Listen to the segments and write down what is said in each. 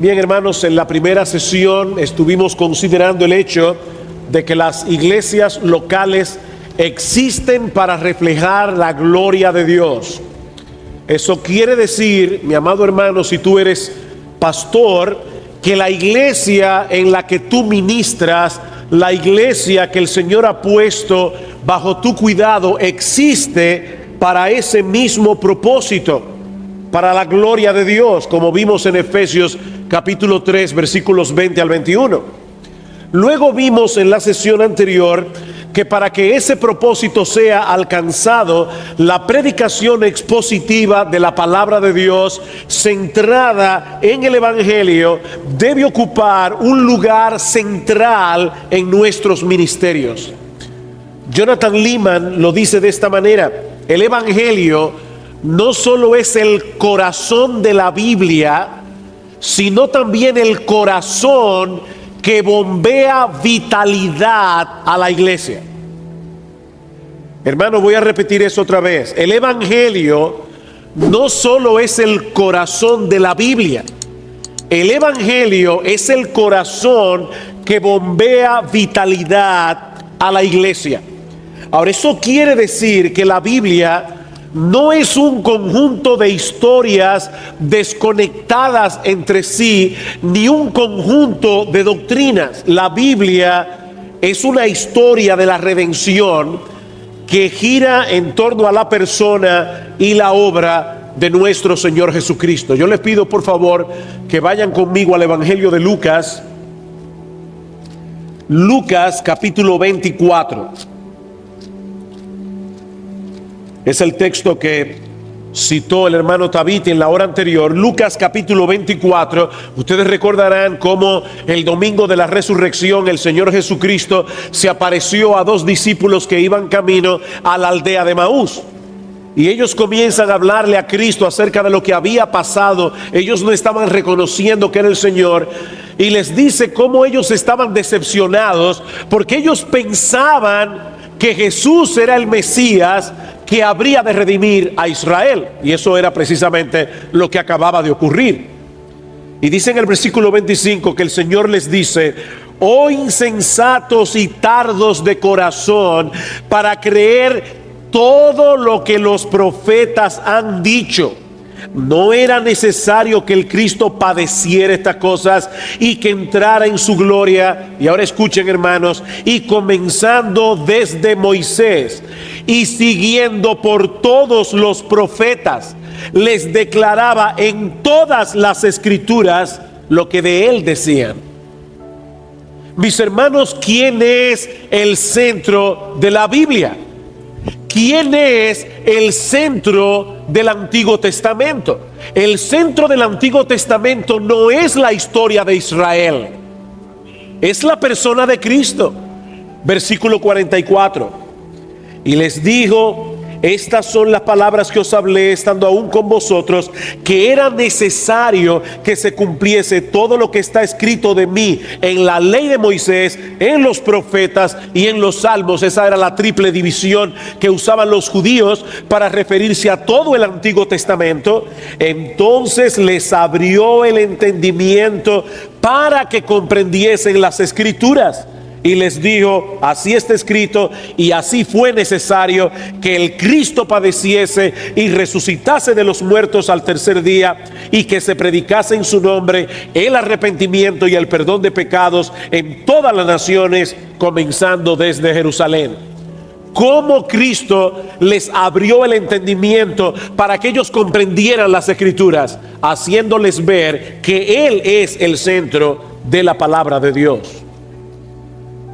Bien, hermanos, en la primera sesión estuvimos considerando el hecho de que las iglesias locales existen para reflejar la gloria de Dios. Eso quiere decir, mi amado hermano, si tú eres pastor, que la iglesia en la que tú ministras, la iglesia que el Señor ha puesto bajo tu cuidado, existe para ese mismo propósito, para la gloria de Dios, como vimos en Efesios capítulo 3, versículos 20 al 21. Luego vimos en la sesión anterior que para que ese propósito sea alcanzado, la predicación expositiva de la palabra de Dios, centrada en el Evangelio, debe ocupar un lugar central en nuestros ministerios. Jonathan Leeman lo dice de esta manera: el Evangelio no solo es el corazón de la Biblia, sino también el corazón que bombea vitalidad a la iglesia. Hermano, voy a repetir eso otra vez. El Evangelio no solo es el corazón de la Biblia, el Evangelio es el corazón que bombea vitalidad a la iglesia. Ahora, eso quiere decir que la Biblia no es un conjunto de historias desconectadas entre sí, ni un conjunto de doctrinas. La Biblia es una historia de la redención que gira en torno a la persona y la obra de nuestro Señor Jesucristo. Yo les pido por favor que vayan conmigo al Evangelio de Lucas, Lucas capítulo 24. Es el texto que citó el hermano Tabiti en la hora anterior. Lucas capítulo 24. Ustedes recordarán cómo el domingo de la resurrección el Señor Jesucristo se apareció a dos discípulos que iban camino a la aldea de Maús. Y ellos comienzan a hablarle a Cristo acerca de lo que había pasado. Ellos no estaban reconociendo que era el Señor. Y les dice cómo ellos estaban decepcionados porque ellos pensaban que Jesús era el Mesías que habría de redimir a Israel. Y eso era precisamente lo que acababa de ocurrir. Y dice en el versículo 25 que el Señor les dice: oh insensatos y tardos de corazón para creer todo lo que los profetas han dicho. ¿No era necesario que el Cristo padeciera estas cosas y que entrara en su gloria? Y ahora escuchen, hermanos, y comenzando desde Moisés y siguiendo por todos los profetas, les declaraba en todas las escrituras lo que de él decían. Mis hermanos, ¿quién es el centro de la Biblia? ¿Quién es el centro del Antiguo Testamento? El centro del Antiguo Testamento no es la historia de Israel, es la persona de Cristo. Versículo 44. Y les dijo: estas son las palabras que os hablé estando aún con vosotros, que era necesario que se cumpliese todo lo que está escrito de mí en la ley de Moisés, en los profetas y en los salmos. Esa era la triple división que usaban los judíos para referirse a todo el Antiguo Testamento. Entonces les abrió el entendimiento para que comprendiesen las escrituras. Y les dijo: así está escrito, y así fue necesario que el Cristo padeciese y resucitase de los muertos al tercer día, y que se predicase en su nombre el arrepentimiento y el perdón de pecados en todas las naciones, comenzando desde Jerusalén. Cómo Cristo les abrió el entendimiento para que ellos comprendieran las escrituras, haciéndoles ver que Él es el centro de la palabra de Dios.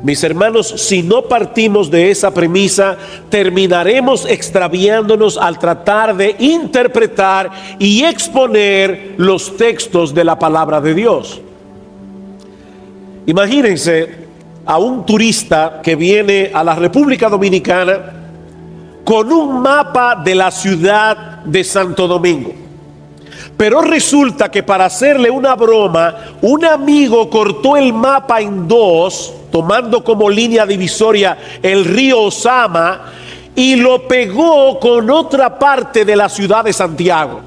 Mis hermanos, si no partimos de esa premisa, terminaremos extraviándonos al tratar de interpretar y exponer los textos de la palabra de Dios. Imagínense a un turista que viene a la República Dominicana con un mapa de la ciudad de Santo Domingo. Pero resulta que para hacerle una broma, un amigo cortó el mapa en dos, tomando como línea divisoria el río Osama, y lo pegó con otra parte de la ciudad de Santiago.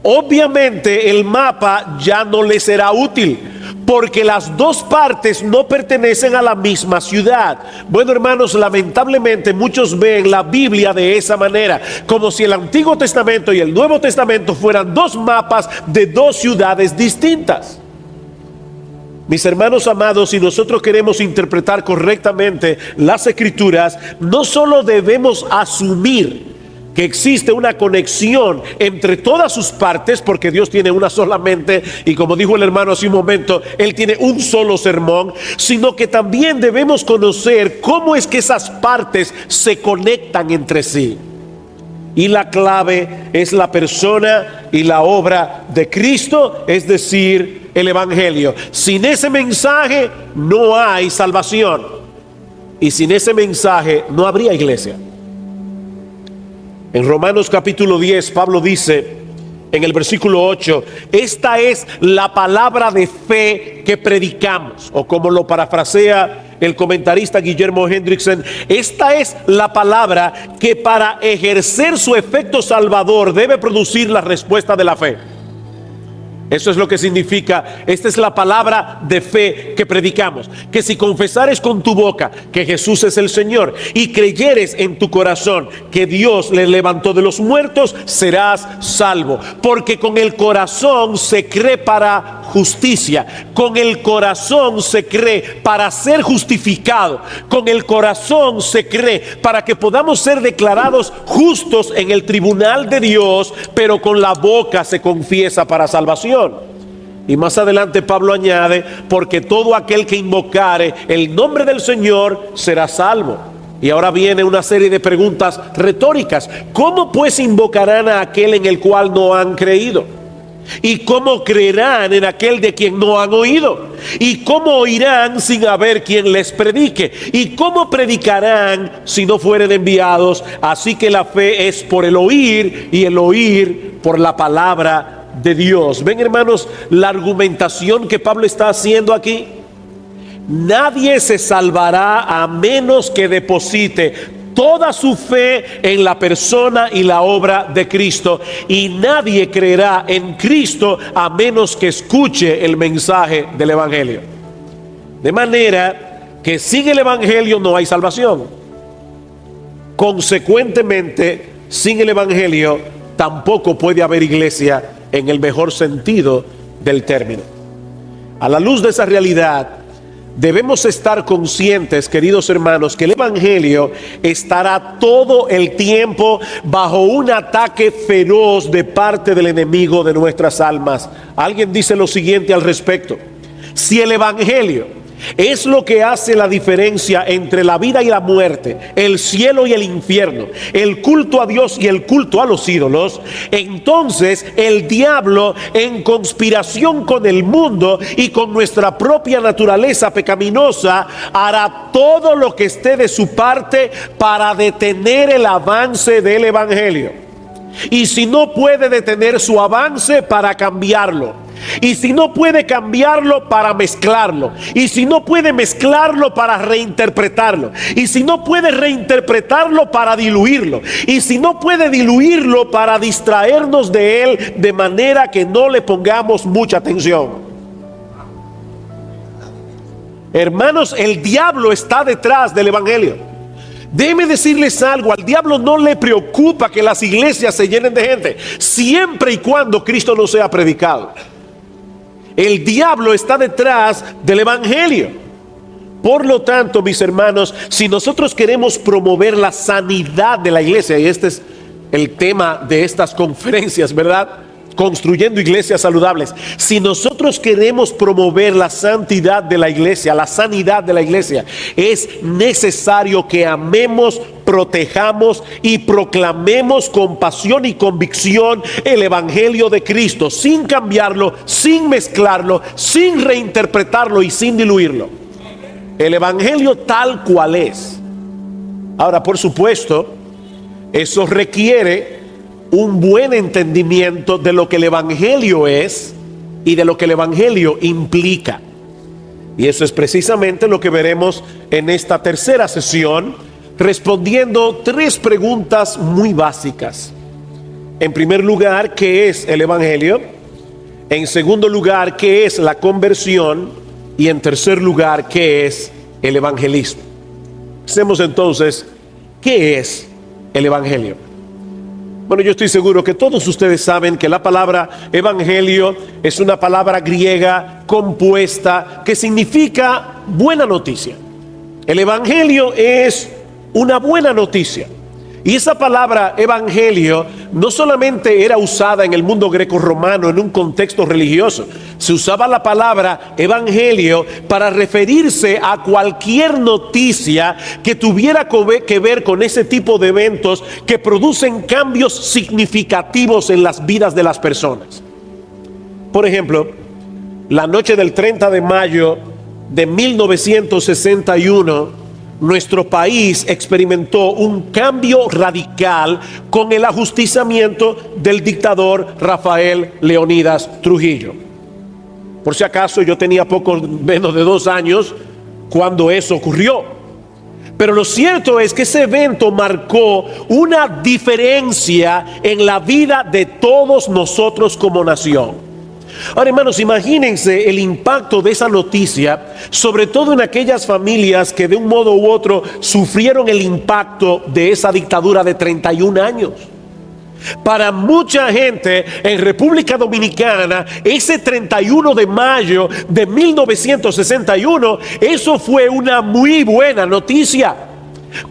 obviamente el mapa ya no le será útil, porque las dos partes no pertenecen a la misma ciudad. Bueno, hermanos, lamentablemente muchos ven la Biblia de esa manera, como si el Antiguo Testamento y el Nuevo Testamento fueran dos mapas de dos ciudades distintas. Mis hermanos amados, si nosotros queremos interpretar correctamente las Escrituras, no solo debemos asumir que existe una conexión entre todas sus partes, porque Dios tiene una sola mente, y como dijo el hermano hace un momento, Él tiene un solo sermón, sino que también debemos conocer cómo es que esas partes se conectan entre sí. Y la clave es la persona y la obra de Cristo, es decir, el Evangelio. Sin ese mensaje no hay salvación, y sin ese mensaje no habría iglesia. En Romanos capítulo 10, Pablo dice en el versículo 8, esta es la palabra de fe que predicamos, o como lo parafrasea el comentarista Guillermo Hendrickson, esta es la palabra que para ejercer su efecto salvador debe producir la respuesta de la fe. Eso es lo que significa, esta es la palabra de fe que predicamos, que si confesares con tu boca que Jesús es el Señor y creyeres en tu corazón que Dios le levantó de los muertos, serás salvo. Porque con el corazón se cree para justicia, con el corazón se cree para ser justificado, con el corazón se cree para que podamos ser declarados justos en el tribunal de Dios, pero con la boca se confiesa para salvación. Y más adelante Pablo añade, porque todo aquel que invocare el nombre del Señor será salvo. Y ahora viene una serie de preguntas retóricas. ¿Cómo pues invocarán a aquel en el cual no han creído? ¿Y cómo creerán en aquel de quien no han oído? ¿Y cómo oirán sin haber quien les predique? ¿Y cómo predicarán si no fueren enviados? Así que la fe es por el oír, y el oír por la palabra de Dios. Ven, hermanos, la argumentación que Pablo está haciendo aquí. Nadie se salvará a menos que deposite toda su fe en la persona y la obra de Cristo, y nadie creerá en Cristo a menos que escuche el mensaje del Evangelio. De manera que sin el Evangelio no hay salvación. Consecuentemente, sin el Evangelio tampoco puede haber iglesia en el mejor sentido del término. A la luz de esa realidad, debemos estar conscientes, queridos hermanos, que el Evangelio estará todo el tiempo bajo un ataque feroz de parte del enemigo de nuestras almas. Alguien dice lo siguiente al respecto: si el Evangelio es lo que hace la diferencia entre la vida y la muerte, el cielo y el infierno, el culto a Dios y el culto a los ídolos, entonces el diablo, en conspiración con el mundo y con nuestra propia naturaleza pecaminosa, hará todo lo que esté de su parte para detener el avance del Evangelio. Y si no puede detener su avance, para cambiarlo. Y si no puede cambiarlo, para mezclarlo. Y si no puede mezclarlo, para reinterpretarlo. Y si no puede reinterpretarlo, para diluirlo. Y si no puede diluirlo, para distraernos de él, de manera que no le pongamos mucha atención. Hermanos, el diablo está detrás del Evangelio. Déjenme decirles algo: al diablo no le preocupa que las iglesias se llenen de gente, siempre y cuando Cristo no sea predicado. El diablo está detrás del Evangelio. Por lo tanto, mis hermanos, si nosotros queremos promover la sanidad de la iglesia, y este es el tema de estas conferencias, ¿verdad? Construyendo iglesias saludables. Si nosotros queremos promover la santidad de la iglesia, la sanidad de la iglesia, es necesario que amemos, protejamos y proclamemos con pasión y convicción el Evangelio de Cristo, sin cambiarlo, sin mezclarlo, sin reinterpretarlo y sin diluirlo. El Evangelio tal cual es. Ahora, por supuesto, eso requiere un buen entendimiento de lo que el Evangelio es y de lo que el Evangelio implica. Y eso es precisamente lo que veremos en esta tercera sesión, respondiendo tres preguntas muy básicas. En primer lugar, ¿qué es el Evangelio? En segundo lugar, ¿qué es la conversión? Y en tercer lugar, ¿qué es el evangelismo? Hacemos entonces, ¿qué es el Evangelio? Bueno, yo estoy seguro que todos ustedes saben que la palabra evangelio es una palabra griega compuesta que significa buena noticia. El evangelio es una buena noticia. Y esa palabra evangelio no solamente era usada en el mundo greco-romano en un contexto religioso. Se usaba la palabra evangelio para referirse a cualquier noticia que tuviera que ver con ese tipo de eventos que producen cambios significativos en las vidas de las personas. Por ejemplo, la noche del 30 de mayo de 1961, nuestro país experimentó un cambio radical con el ajusticiamiento del dictador Rafael Leónidas Trujillo. Por si acaso, yo tenía poco menos de 2 años cuando eso ocurrió. Pero lo cierto es que ese evento marcó una diferencia en la vida de todos nosotros como nación. Ahora, hermanos, imagínense el impacto de esa noticia, sobre todo en aquellas familias que de un modo u otro sufrieron el impacto de esa dictadura de 31 años. Para mucha gente en República Dominicana, ese 31 de mayo de 1961, eso fue una muy buena noticia,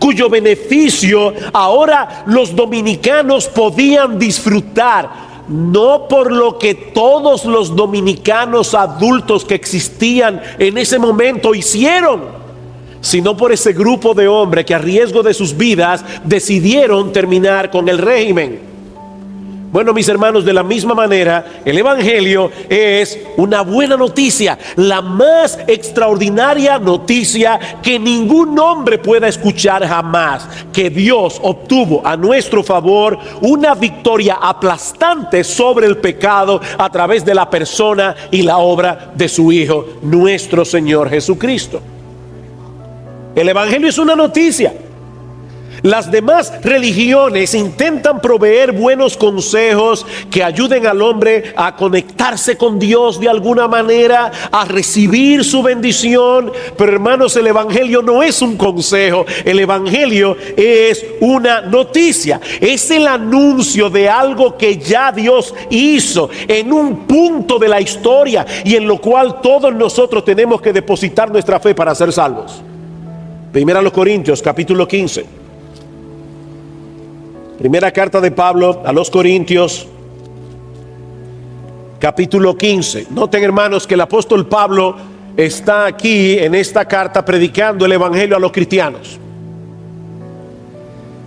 cuyo beneficio ahora los dominicanos podían disfrutar. No por lo que todos los dominicanos adultos que existían en ese momento hicieron, sino por ese grupo de hombres que a riesgo de sus vidas decidieron terminar con el régimen. Bueno, mis hermanos, de la misma manera, el Evangelio es una buena noticia, la más extraordinaria noticia que ningún hombre pueda escuchar jamás, que Dios obtuvo a nuestro favor una victoria aplastante sobre el pecado a través de la persona y la obra de su Hijo, nuestro Señor Jesucristo. El Evangelio es una noticia. Las demás religiones intentan proveer buenos consejos que ayuden al hombre a conectarse con Dios de alguna manera, a recibir su bendición. Pero hermanos, el Evangelio no es un consejo, el Evangelio es una noticia. Es el anuncio de algo que ya Dios hizo en un punto de la historia y en lo cual todos nosotros tenemos que depositar nuestra fe para ser salvos. Primera a los Corintios, capítulo 15. Primera carta de Pablo a los Corintios, capítulo 15. Noten, hermanos, que el apóstol Pablo está aquí en esta carta predicando el evangelio a los cristianos.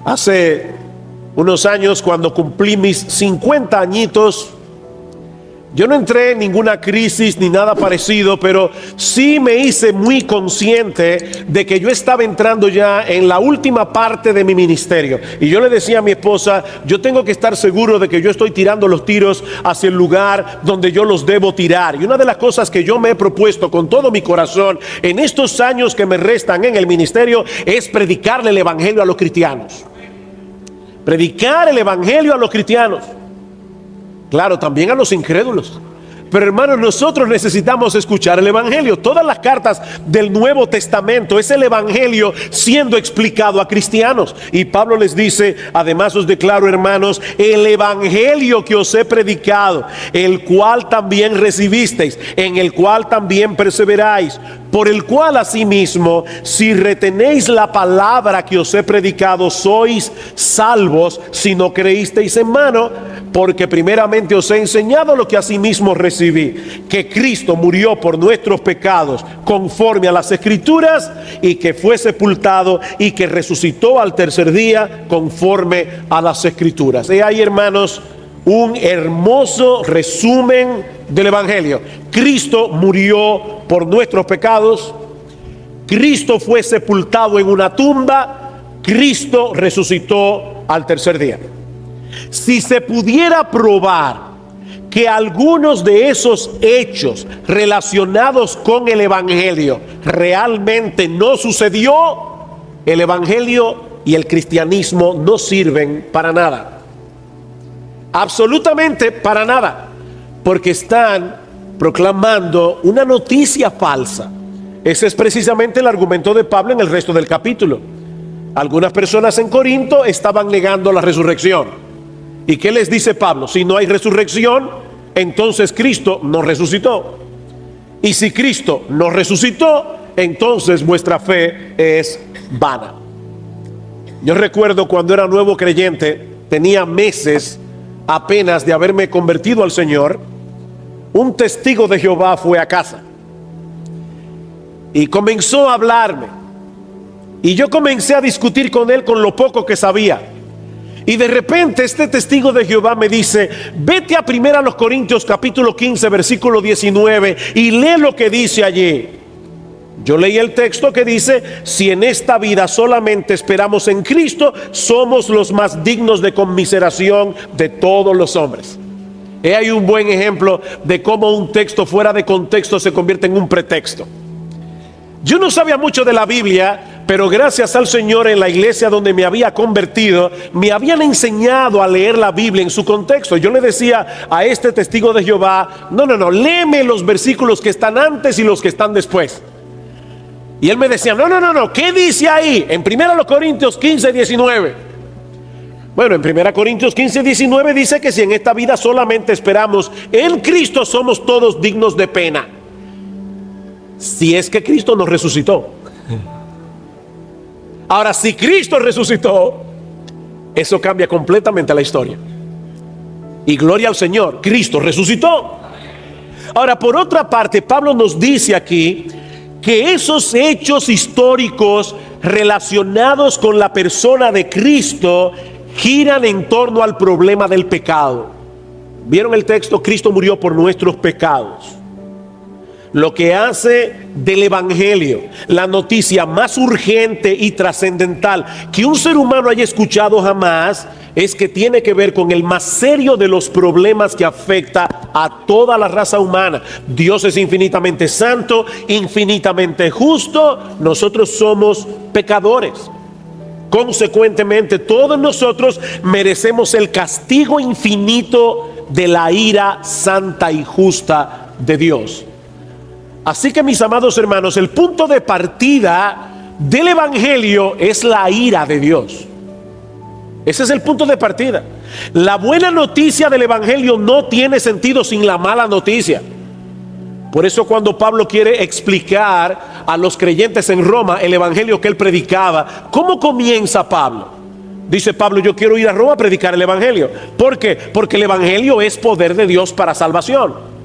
Hace unos años, cuando cumplí mis 50 añitos, yo no entré en ninguna crisis ni nada parecido, pero sí me hice muy consciente de que yo estaba entrando ya en la última parte de mi ministerio. Y yo le decía a mi esposa, yo tengo que estar seguro de que yo estoy tirando los tiros hacia el lugar donde yo los debo tirar. Y una de las cosas que yo me he propuesto con todo mi corazón en estos años que me restan en el ministerio es predicarle el evangelio a los cristianos. Predicar el evangelio a los cristianos. Claro, también a los incrédulos. Pero hermanos, nosotros necesitamos escuchar el evangelio. Todas las cartas del Nuevo Testamento es el evangelio siendo explicado a cristianos. Y Pablo les dice, además os declaro, hermanos, el evangelio que os he predicado, el cual también recibisteis, en el cual también perseveráis, por el cual asimismo, si retenéis la palabra que os he predicado, sois salvos, si no creísteis en vano. Porque primeramente os he enseñado lo que asimismo recibí, que Cristo murió por nuestros pecados conforme a las Escrituras, y que fue sepultado y que resucitó al tercer día conforme a las Escrituras. He ahí, hermanos, un hermoso resumen del evangelio. Cristo murió por nuestros pecados, Cristo fue sepultado en una tumba, Cristo resucitó al tercer día. Si se pudiera probar que algunos de esos hechos relacionados con el evangelio realmente no sucedió, el evangelio y el cristianismo no sirven para nada. Absolutamente para nada, porque están proclamando una noticia falsa. Ese es precisamente el argumento de Pablo en el resto del capítulo. Algunas personas en Corinto estaban negando la resurrección. ¿Y qué les dice Pablo? Si no hay resurrección, entonces Cristo no resucitó. Y si Cristo no resucitó, entonces vuestra fe es vana. Yo recuerdo cuando era nuevo creyente, tenía meses apenas de haberme convertido al Señor, un testigo de Jehová fue a casa y comenzó a hablarme, y yo comencé a discutir con él con lo poco que sabía. Y de repente este testigo de Jehová me dice: vete a 1 Corintios capítulo 15 versículo 19 y lee lo que dice allí. Yo leí el texto que dice: si en esta vida solamente esperamos en Cristo, somos los más dignos de conmiseración de todos los hombres. He ahí un buen ejemplo de cómo un texto fuera de contexto se convierte en un pretexto. Yo no sabía mucho de la Biblia, pero gracias al Señor, en la iglesia donde me había convertido, me habían enseñado a leer la Biblia en su contexto. Yo le decía a este testigo de Jehová: no, léeme los versículos que están antes y los que están después. Y él me decía: no, ¿qué dice ahí? En 1 Corintios 15, 19. Bueno, en 1 Corintios 15, 19 dice que si en esta vida solamente esperamos en Cristo, somos todos dignos de pena. Si es que Cristo nos resucitó. Ahora, si Cristo resucitó, eso cambia completamente la historia. Y gloria al Señor, Cristo resucitó. Ahora, por otra parte, Pablo nos dice aquí que esos hechos históricos relacionados con la persona de Cristo giran en torno al problema del pecado. ¿Vieron el texto? Cristo murió por nuestros pecados. Lo que hace del evangelio la noticia más urgente y trascendental que un ser humano haya escuchado jamás es que tiene que ver con el más serio de los problemas que afecta a toda la raza humana. Dios es infinitamente santo, infinitamente justo. Nosotros somos pecadores. Consecuentemente, todos nosotros merecemos el castigo infinito de la ira santa y justa de Dios. Así que, mis amados hermanos, el punto de partida del evangelio es la ira de Dios. Ese es el punto de partida. La buena noticia del evangelio no tiene sentido sin la mala noticia. Por eso, cuando Pablo quiere explicar a los creyentes en Roma el evangelio que él predicaba, ¿cómo comienza Pablo? Dice Pablo: yo quiero ir a Roma a predicar el evangelio. ¿Por qué? Porque el evangelio es poder de Dios para salvación.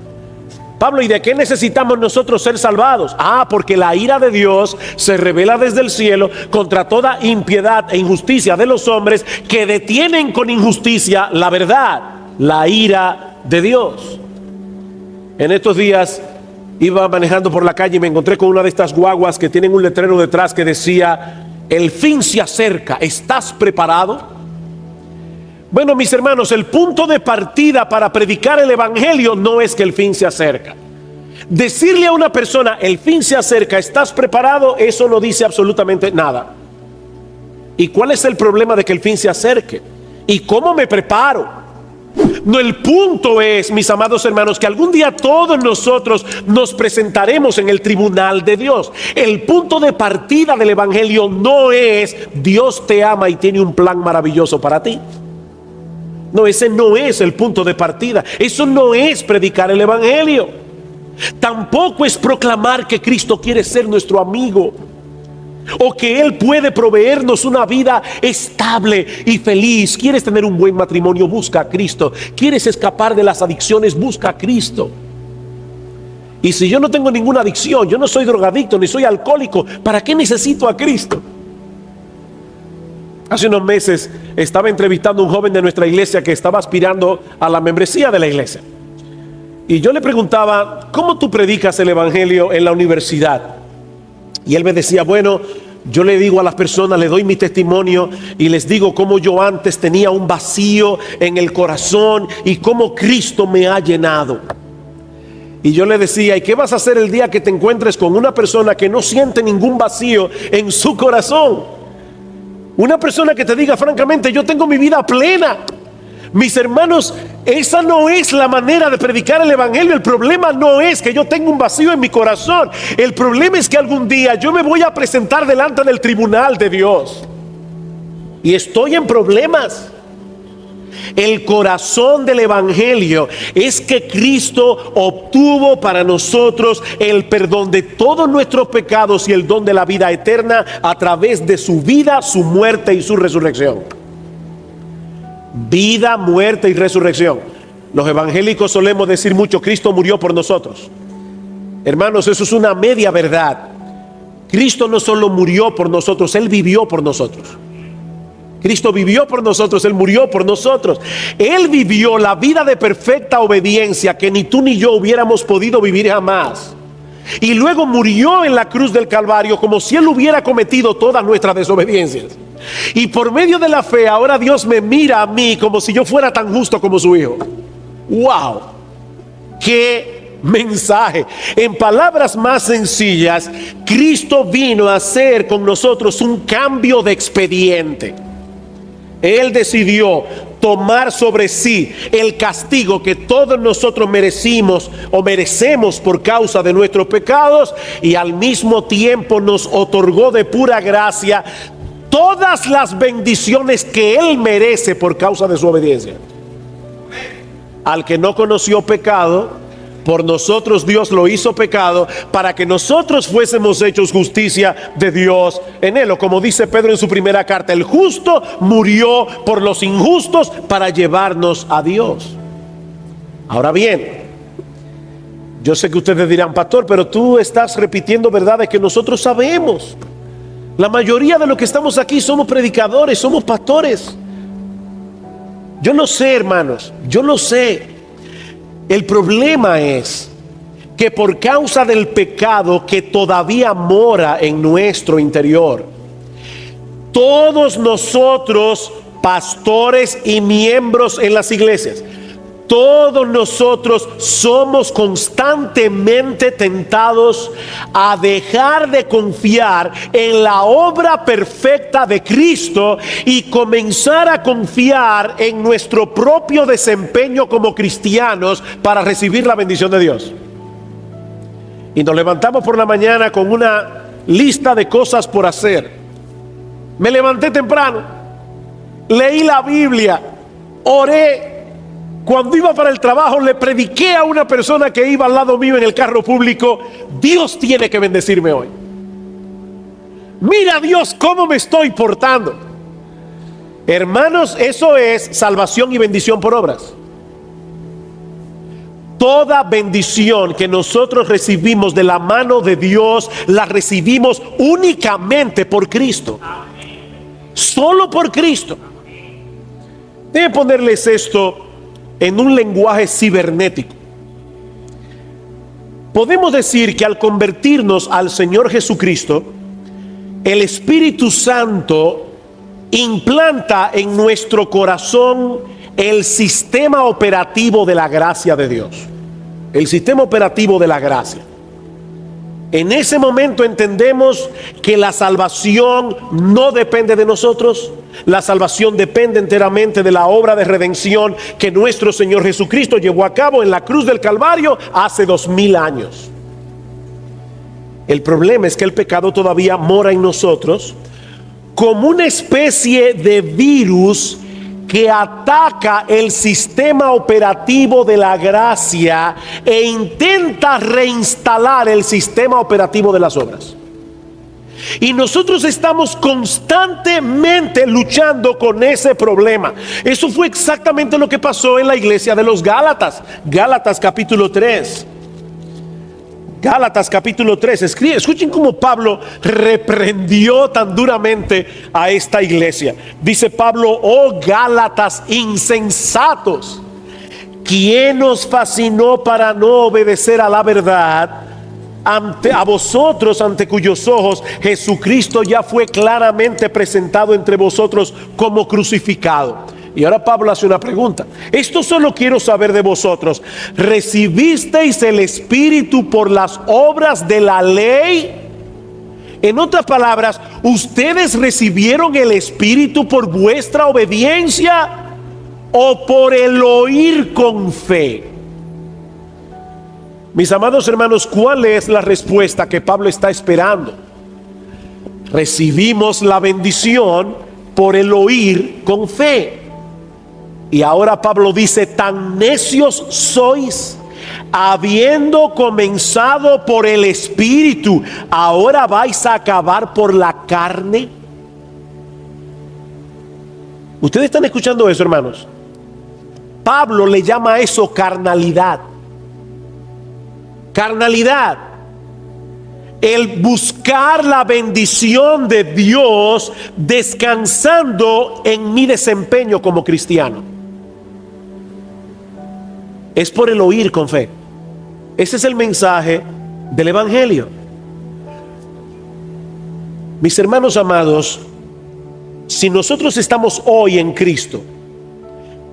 Pablo, ¿y de qué necesitamos nosotros ser salvados? Porque la ira de Dios se revela desde el cielo contra toda impiedad e injusticia de los hombres que detienen con injusticia la verdad, la ira de Dios. En estos días iba manejando por la calle y me encontré con una de estas guaguas que tienen un letrero detrás que decía: el fin se acerca, ¿estás preparado? Bueno, mis hermanos, el punto de partida para predicar el evangelio no es que el fin se acerca. Decirle a una persona: el fin se acerca, ¿estás preparado?, eso no dice absolutamente nada. ¿Y cuál es el problema de que el fin se acerque? ¿Y cómo me preparo? No, el punto es, mis amados hermanos, que algún día todos nosotros nos presentaremos en el tribunal de Dios. El punto de partida del evangelio no es: Dios te ama y tiene un plan maravilloso para ti. No, ese no es el punto de partida. Eso no es predicar el evangelio. Tampoco es proclamar que Cristo quiere ser nuestro amigo, o que Él puede proveernos una vida estable y feliz. ¿Quieres tener un buen matrimonio? Busca a Cristo. ¿Quieres escapar de las adicciones? Busca a Cristo. Y si yo no tengo ninguna adicción, yo no soy drogadicto ni soy alcohólico, ¿para qué necesito a Cristo? Hace unos meses estaba entrevistando a un joven de nuestra iglesia que estaba aspirando a la membresía de la iglesia. Y yo le preguntaba: ¿cómo tú predicas el evangelio en la universidad? Y él me decía: bueno, yo le digo a las personas, le doy mi testimonio y les digo cómo yo antes tenía un vacío en el corazón y cómo Cristo me ha llenado. Y yo le decía: ¿y qué vas a hacer el día que te encuentres con una persona que no siente ningún vacío en su corazón? Una persona que te diga francamente: yo tengo mi vida plena, Mis hermanos, esa no es la manera de predicar el evangelio. El problema no es que yo tenga un vacío en mi corazón. El problema es que algún día yo me voy a presentar delante del tribunal de Dios y estoy en problemas. El corazón del evangelio es que Cristo obtuvo para nosotros el perdón de todos nuestros pecados y el don de la vida eterna a través de su vida, su muerte y su resurrección. Vida, muerte y resurrección. Los evangélicos solemos decir mucho: Cristo murió por nosotros. Hermanos, eso es una media verdad. Cristo no solo murió por nosotros, Él vivió por nosotros. Cristo vivió por nosotros, Él murió por nosotros. Él vivió la vida de perfecta obediencia que ni tú ni yo hubiéramos podido vivir jamás. Y luego murió en la cruz del Calvario como si Él hubiera cometido todas nuestras desobediencias. Y por medio de la fe, ahora Dios me mira a mí como si yo fuera tan justo como su Hijo. ¡Wow! ¡Qué mensaje! En palabras más sencillas, Cristo vino a hacer con nosotros un cambio de expediente. Él decidió tomar sobre sí el castigo que todos nosotros merecimos o merecemos por causa de nuestros pecados, y al mismo tiempo nos otorgó de pura gracia todas las bendiciones que Él merece por causa de su obediencia. Al que no conoció pecado, por nosotros Dios lo hizo pecado para que nosotros fuésemos hechos justicia de Dios en Él. O como dice Pedro en su primera carta: el justo murió por los injustos para llevarnos a Dios. Ahora bien, yo sé que ustedes dirán: pastor, pero tú estás repitiendo verdades que nosotros sabemos. La mayoría de los que estamos aquí somos predicadores, somos pastores. Yo lo sé, hermanos, yo lo sé. El problema es que por causa del pecado que todavía mora en nuestro interior, todos nosotros, pastores y miembros en las iglesias, todos nosotros somos constantemente tentados a dejar de confiar en la obra perfecta de Cristo y comenzar a confiar en nuestro propio desempeño como cristianos para recibir la bendición de Dios. Y nos levantamos por la mañana con una lista de cosas por hacer. Me levanté temprano, leí la Biblia, oré. Cuando iba para el trabajo, le prediqué a una persona que iba al lado mío en el carro público: Dios tiene que bendecirme hoy. Mira, Dios, cómo me estoy portando. Hermanos, eso es salvación y bendición por obras. Toda bendición que nosotros recibimos de la mano de Dios, la recibimos únicamente por Cristo. Solo por Cristo. Debe ponerles esto en un lenguaje cibernético. Podemos decir que al convertirnos al Señor Jesucristo, el Espíritu Santo implanta en nuestro corazón el sistema operativo de la gracia de Dios. El sistema operativo de la gracia. En ese momento entendemos que la salvación no depende de nosotros. La salvación depende enteramente de la obra de redención que nuestro Señor Jesucristo llevó a cabo en la cruz del Calvario hace 2000 años. El problema es que el pecado todavía mora en nosotros como una especie de virus que ataca el sistema operativo de la gracia e intenta reinstalar el sistema operativo de las obras. Y nosotros estamos constantemente luchando con ese problema. Eso fue exactamente lo que pasó en la iglesia de los Gálatas. Gálatas capítulo 3. Gálatas capítulo 3. Escuchen cómo Pablo reprendió tan duramente a esta iglesia. Dice Pablo: oh Gálatas insensatos, ¿quién os fascinó para no obedecer a la verdad? A vosotros, ante cuyos ojos Jesucristo ya fue claramente presentado entre vosotros como crucificado. Y ahora Pablo hace una pregunta: esto solo quiero saber de vosotros: ¿recibisteis el Espíritu por las obras de la ley? En otras palabras, ¿ustedes recibieron el Espíritu por vuestra obediencia o por el oír con fe? Mis amados hermanos, ¿cuál es la respuesta que Pablo está esperando? Recibimos la bendición por el oír con fe. Y ahora Pablo dice: tan necios sois, habiendo comenzado por el Espíritu, ¿ahora vais a acabar por la carne? ¿Ustedes están escuchando eso, hermanos? Pablo le llama a eso carnalidad. Carnalidad. El buscar la bendición de Dios descansando en mi desempeño como cristiano. Es por el oír con fe. Ese es el mensaje del Evangelio. Mis hermanos amados, si nosotros estamos hoy en Cristo,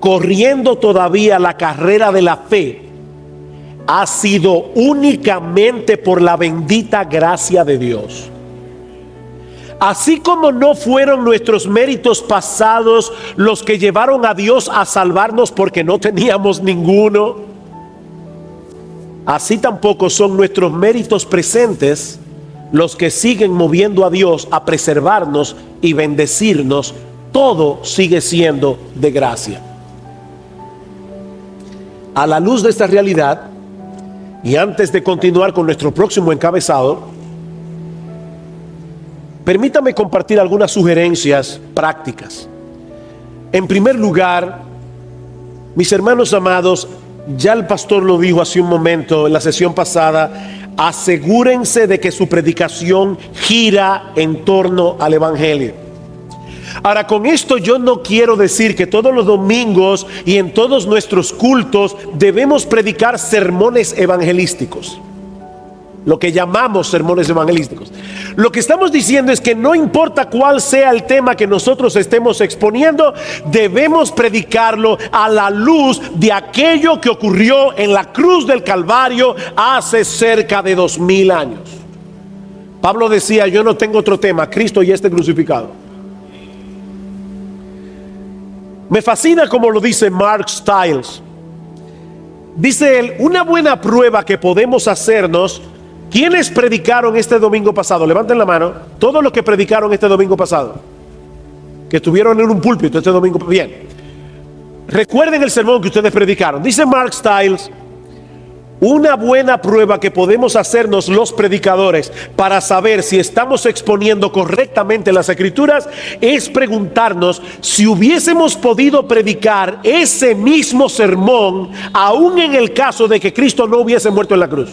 corriendo todavía la carrera de la fe, ha sido únicamente por la bendita gracia de Dios. Así como no fueron nuestros méritos pasados los que llevaron a Dios a salvarnos porque no teníamos ninguno, así tampoco son nuestros méritos presentes los que siguen moviendo a Dios a preservarnos y bendecirnos. Todo sigue siendo de gracia. A la luz de esta realidad, y antes de continuar con nuestro próximo encabezado, permítame compartir algunas sugerencias prácticas. En primer lugar, mis hermanos amados, ya el pastor lo dijo hace un momento en la sesión pasada: asegúrense de que su predicación gira en torno al Evangelio. Ahora, con esto yo no quiero decir que todos los domingos y en todos nuestros cultos debemos predicar sermones evangelísticos, lo que llamamos sermones evangelísticos. Lo que estamos diciendo es que no importa cuál sea el tema que nosotros estemos exponiendo, debemos predicarlo a la luz de aquello que ocurrió en la cruz del Calvario hace cerca de 2000 años. Pablo decía: yo no tengo otro tema, Cristo ya está crucificado. Me fascina como lo dice Mark Stiles. Dice él: una buena prueba que podemos hacernos. ¿Quiénes predicaron este domingo pasado? Levanten la mano. Todos los que predicaron este domingo pasado, que estuvieron en un púlpito este domingo. Bien, recuerden el sermón que ustedes predicaron. Dice Mark Stiles: una buena prueba que podemos hacernos los predicadores para saber si estamos exponiendo correctamente las Escrituras es preguntarnos si hubiésemos podido predicar ese mismo sermón aún en el caso de que Cristo no hubiese muerto en la cruz.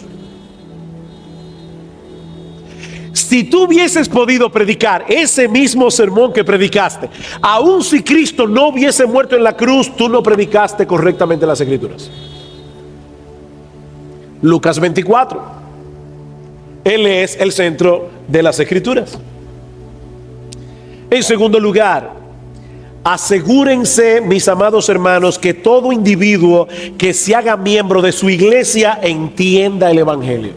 Si tú hubieses podido predicar ese mismo sermón que predicaste, aun si Cristo no hubiese muerto en la cruz, tú no predicaste correctamente las Escrituras. Lucas 24. Él es el centro de las Escrituras. En segundo lugar, asegúrense, mis amados hermanos, que todo individuo que se haga miembro de su iglesia entienda el Evangelio.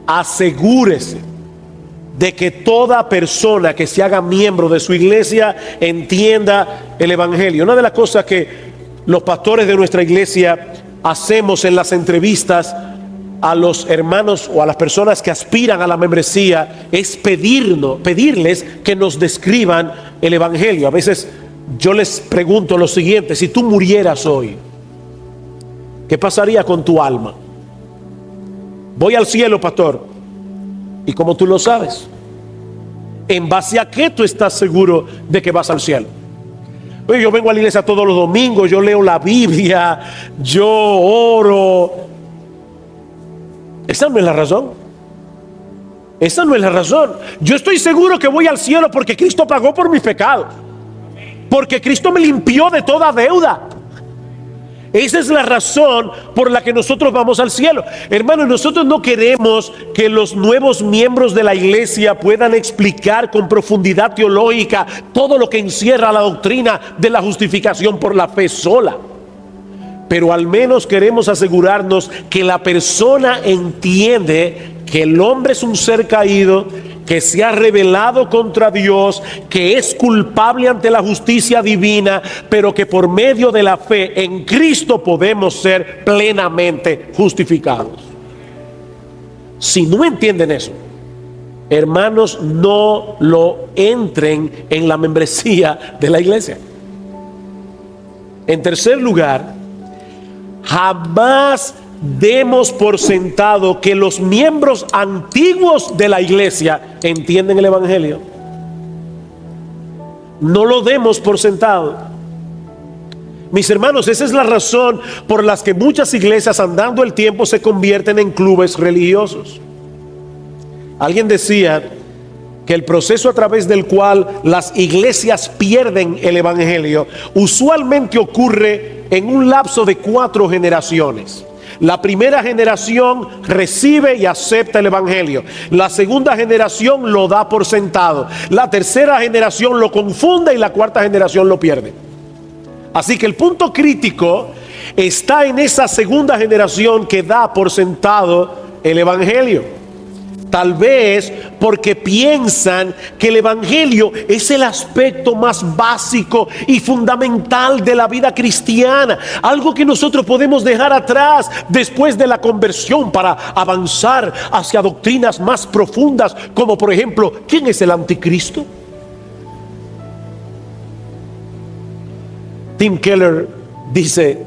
Asegúrese de que toda persona que se haga miembro de su iglesia entienda el Evangelio. Una de las cosas que los pastores de nuestra iglesia hacemos en las entrevistas a los hermanos o a las personas que aspiran a la membresía es pedirles que nos describan el Evangelio. A veces yo les pregunto lo siguiente: si tú murieras hoy, ¿qué pasaría con tu alma? Voy al cielo, pastor. ¿Y cómo tú lo sabes? ¿En base a qué tú estás seguro de que vas al cielo? Oye, yo vengo a la iglesia todos los domingos, yo leo la Biblia, yo oro. Esa no es la razón. Esa no es la razón. Yo estoy seguro que voy al cielo porque Cristo pagó por mis pecados, porque Cristo me limpió de toda deuda. Esa es la razón por la que nosotros vamos al cielo. Hermanos, nosotros no queremos que los nuevos miembros de la iglesia puedan explicar con profundidad teológica todo lo que encierra la doctrina de la justificación por la fe sola. Pero al menos queremos asegurarnos que la persona entiende que el hombre es un ser caído, que se ha rebelado contra Dios, que es culpable ante la justicia divina, pero que por medio de la fe en Cristo podemos ser plenamente justificados. Si no entienden eso, hermanos, no lo entren en la membresía de la iglesia. En tercer lugar, jamás demos por sentado que los miembros antiguos de la iglesia entienden el evangelio. No lo demos por sentado. Mis hermanos, esa es la razón por la que muchas iglesias, andando el tiempo, se convierten en clubes religiosos. Alguien decía que el proceso a través del cual las iglesias pierden el evangelio usualmente ocurre en un lapso de 4 generaciones. La primera generación recibe y acepta el evangelio. La segunda generación lo da por sentado. La tercera generación lo confunde y la cuarta generación lo pierde. Así que el punto crítico está en esa segunda generación que da por sentado el evangelio. Tal vez porque piensan que el evangelio es el aspecto más básico y fundamental de la vida cristiana, algo que nosotros podemos dejar atrás después de la conversión para avanzar hacia doctrinas más profundas, como por ejemplo, ¿quién es el anticristo? Tim Keller dice: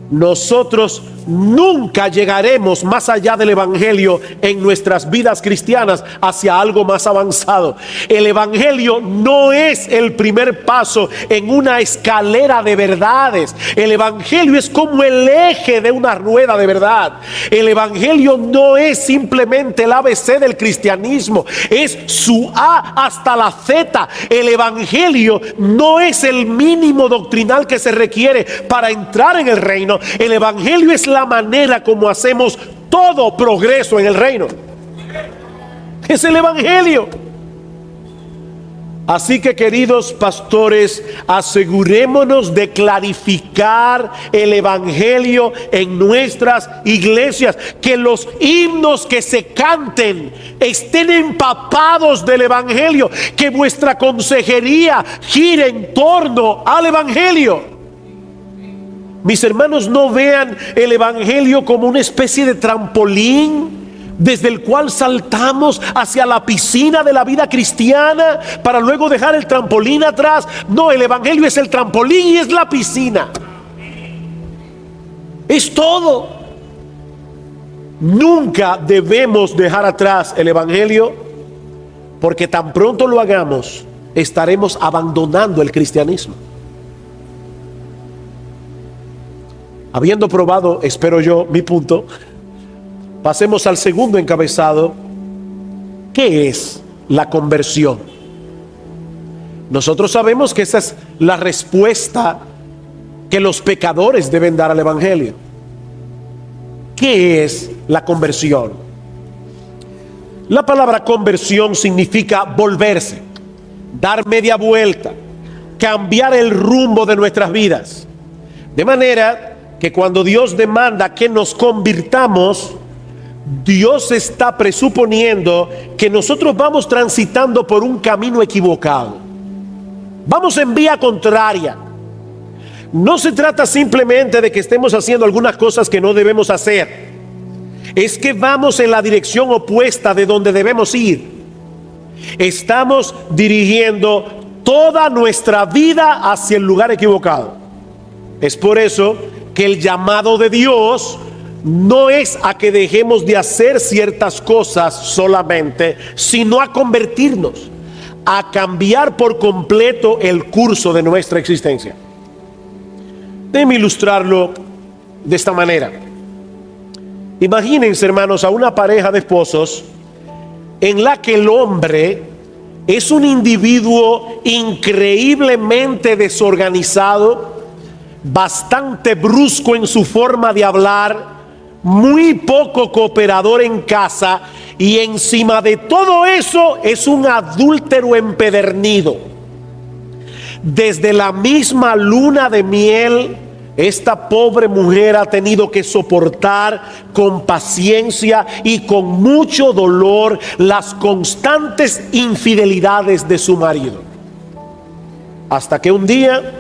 nosotros nunca llegaremos más allá del evangelio en nuestras vidas cristianas hacia algo más avanzado. El evangelio no es el primer paso en una escalera de verdades. El evangelio es como el eje de una rueda de verdad. El evangelio no es simplemente el ABC del cristianismo, es su A hasta la Z. El evangelio no es el mínimo doctrinal que se requiere para entrar en el reino. El evangelio es la manera como hacemos todo progreso en el reino. Es el evangelio. Así que, queridos pastores, asegurémonos de clarificar el evangelio en nuestras iglesias, que los himnos que se canten estén empapados del evangelio, que vuestra consejería gire en torno al evangelio. Mis hermanos, no vean el evangelio como una especie de trampolín desde el cual saltamos hacia la piscina de la vida cristiana para luego dejar el trampolín atrás. No, el evangelio es el trampolín y es la piscina. Es todo. Nunca debemos dejar atrás el evangelio, porque tan pronto lo hagamos, estaremos abandonando el cristianismo. Habiendo probado, espero yo, mi punto, pasemos al segundo encabezado. ¿Qué es la conversión? Nosotros sabemos que esa es la respuesta que los pecadores deben dar al evangelio. ¿Qué es la conversión? La palabra conversión significa volverse, dar media vuelta, cambiar el rumbo de nuestras vidas. De manera que cuando Dios demanda que nos convirtamos, Dios está presuponiendo que nosotros vamos transitando por un camino equivocado. Vamos en vía contraria. No se trata simplemente de que estemos haciendo algunas cosas que no debemos hacer. Es que vamos en la dirección opuesta de donde debemos ir. Estamos dirigiendo toda nuestra vida hacia el lugar equivocado. Es por eso que el llamado de Dios no es a que dejemos de hacer ciertas cosas solamente, sino a convertirnos, a cambiar por completo el curso de nuestra existencia. Déjenme ilustrarlo de esta manera. Imagínense, hermanos, a una pareja de esposos en la que el hombre es un individuo increíblemente desorganizado, bastante brusco en su forma de hablar, muy poco cooperador en casa, y encima de todo eso es un adúltero empedernido. Desde la misma luna de miel esta pobre mujer ha tenido que soportar con paciencia y con mucho dolor las constantes infidelidades de su marido. Hasta que un día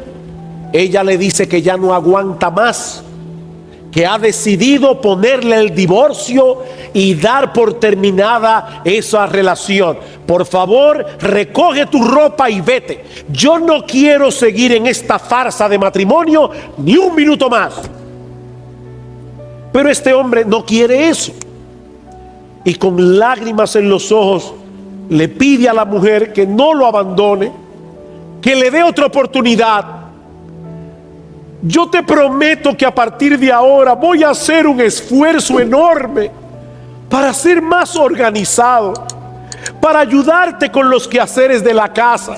ella le dice que ya no aguanta más, que ha decidido ponerle el divorcio y dar por terminada esa relación. Por favor, recoge tu ropa y vete. Yo no quiero seguir en esta farsa de matrimonio ni un minuto más. Pero este hombre no quiere eso. Y con lágrimas en los ojos le pide a la mujer que no lo abandone, que le dé otra oportunidad. Yo te prometo que a partir de ahora voy a hacer un esfuerzo enorme para ser más organizado, para ayudarte con los quehaceres de la casa.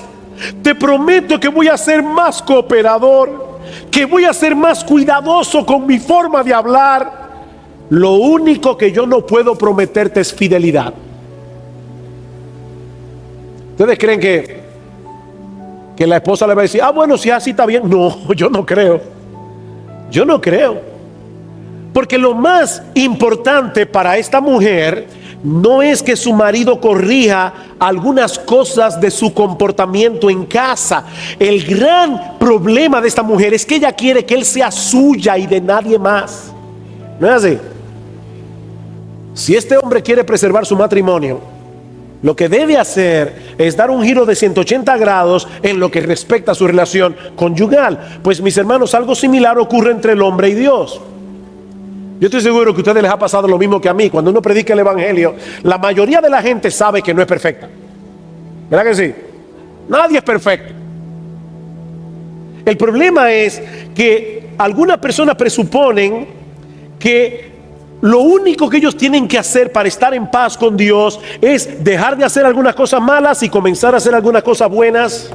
Te prometo que voy a ser más cooperador, que voy a ser más cuidadoso con mi forma de hablar. Lo único que yo no puedo prometerte es fidelidad. ¿Ustedes creen que la esposa le va a decir, bueno, si así está bien? No, yo no creo. Yo no creo. Porque lo más importante para esta mujer no es que su marido corrija algunas cosas de su comportamiento en casa. El gran problema de esta mujer es que ella quiere que él sea suya y de nadie más. ¿No es así? Si este hombre quiere preservar su matrimonio, lo que debe hacer es dar un giro de 180 grados en lo que respecta a su relación conyugal. Pues mis hermanos, algo similar ocurre entre el hombre y Dios. Yo estoy seguro que a ustedes les ha pasado lo mismo que a mí. Cuando uno predica el evangelio, la mayoría de la gente sabe que no es perfecta. ¿Verdad que sí? Nadie es perfecto. El problema es que algunas personas presuponen que lo único que ellos tienen que hacer para estar en paz con Dios es dejar de hacer algunas cosas malas y comenzar a hacer algunas cosas buenas.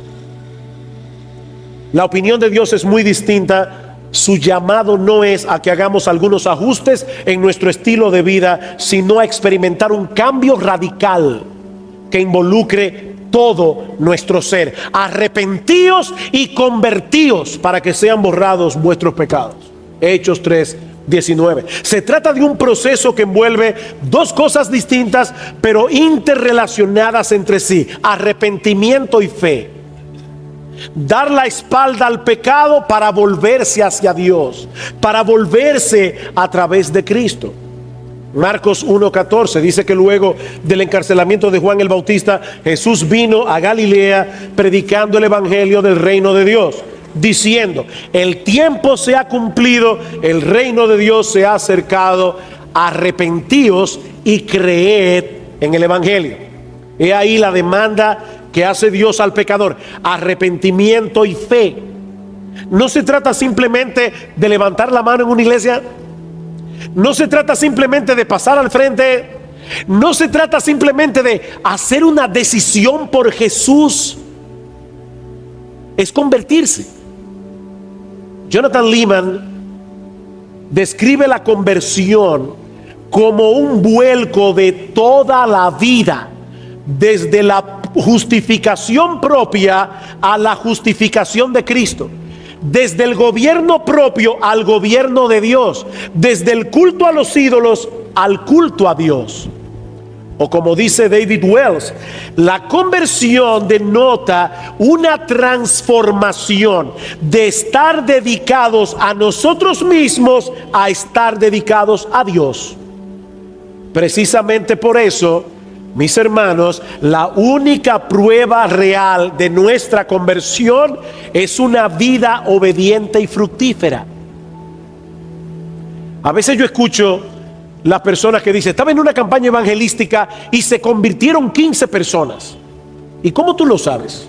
La opinión de Dios es muy distinta. Su llamado no es a que hagamos algunos ajustes en nuestro estilo de vida, sino a experimentar un cambio radical que involucre todo nuestro ser. Arrepentíos y convertíos para que sean borrados vuestros pecados. Hechos 3:19. Se trata de un proceso que envuelve dos cosas distintas pero interrelacionadas entre sí: arrepentimiento y fe. Dar la espalda al pecado para volverse hacia Dios, para volverse a través de Cristo. Marcos 1:14 dice que luego del encarcelamiento de Juan el Bautista, Jesús vino a Galilea predicando el evangelio del reino de Dios, diciendo: el tiempo se ha cumplido, el reino de Dios se ha acercado, arrepentíos y creed en el evangelio. He ahí la demanda que hace Dios al pecador: arrepentimiento y fe. No se trata simplemente de levantar la mano en una iglesia, no se trata simplemente de pasar al frente, no se trata simplemente de hacer una decisión por Jesús. Es convertirse. Jonathan Leeman describe la conversión como un vuelco de toda la vida, desde la justificación propia a la justificación de Cristo, desde el gobierno propio al gobierno de Dios, desde el culto a los ídolos al culto a Dios. O como dice David Wells, la conversión denota una transformación de estar dedicados a nosotros mismos a estar dedicados a Dios. Precisamente por eso, mis hermanos, la única prueba real de nuestra conversión es una vida obediente y fructífera. A veces yo escucho las personas que dicen: estaba en una campaña evangelística y se convirtieron 15 personas. ¿Y cómo tú lo sabes?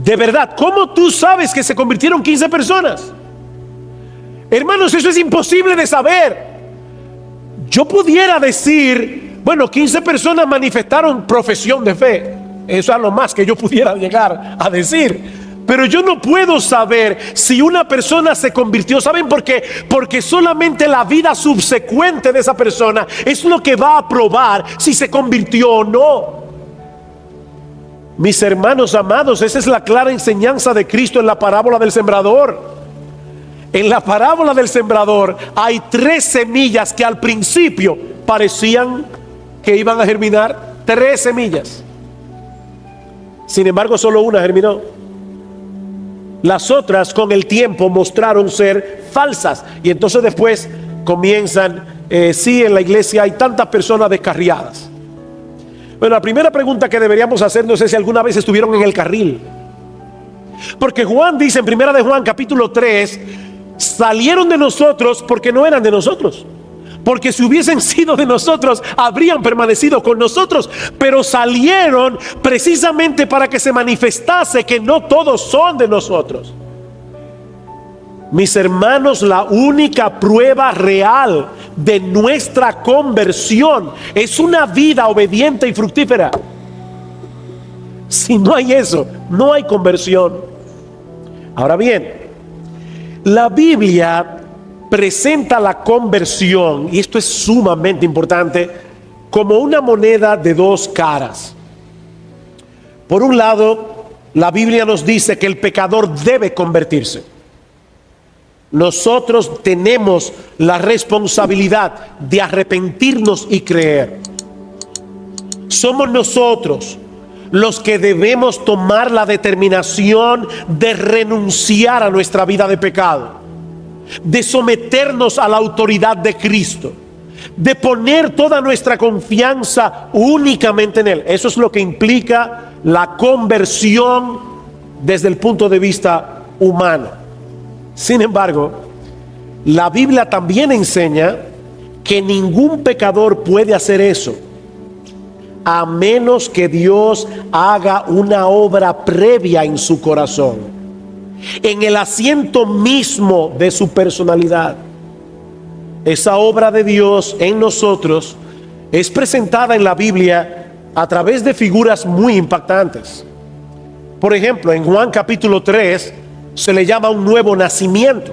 De verdad, ¿cómo tú sabes que se convirtieron 15 personas? Hermanos, eso es imposible de saber. Yo pudiera decir, bueno, 15 personas manifestaron profesión de fe. Eso es lo más que yo pudiera llegar a decir. Pero yo no puedo saber si una persona se convirtió. ¿Saben por qué? Porque solamente la vida subsecuente de esa persona es lo que va a probar si se convirtió o no. Mis hermanos amados, esa es la clara enseñanza de Cristo en la parábola del sembrador. En la parábola del sembrador hay 3 semillas que al principio parecían que iban a germinar. 3 semillas. Sin embargo, solo una germinó. Las otras con el tiempo mostraron ser falsas. Y entonces después comienzan, sí, en la iglesia hay tantas personas descarriadas. Bueno, la primera pregunta que deberíamos hacernos es si alguna vez estuvieron en el carril. Porque Juan dice en primera de Juan capítulo 3, salieron de nosotros porque no eran de nosotros. Porque si hubiesen sido de nosotros, habrían permanecido con nosotros. Pero salieron precisamente para que se manifestase que no todos son de nosotros. Mis hermanos, la única prueba real de nuestra conversión es una vida obediente y fructífera. Si no hay eso, no hay conversión. Ahora bien, la Biblia presenta la conversión, y esto es sumamente importante, como una moneda de 2 caras. Por un lado, la Biblia nos dice que el pecador debe convertirse. Nosotros tenemos la responsabilidad de arrepentirnos y creer. Somos nosotros los que debemos tomar la determinación de renunciar a nuestra vida de pecado, de someternos a la autoridad de Cristo, de poner toda nuestra confianza únicamente en Él. Eso es lo que implica la conversión desde el punto de vista humano. Sin embargo, la Biblia también enseña que ningún pecador puede hacer eso, a menos que Dios haga una obra previa en su corazón, en el asiento mismo de su personalidad. Esa obra de Dios en nosotros es presentada en la Biblia a través de figuras muy impactantes. Por ejemplo, en Juan capítulo 3 se le llama un nuevo nacimiento.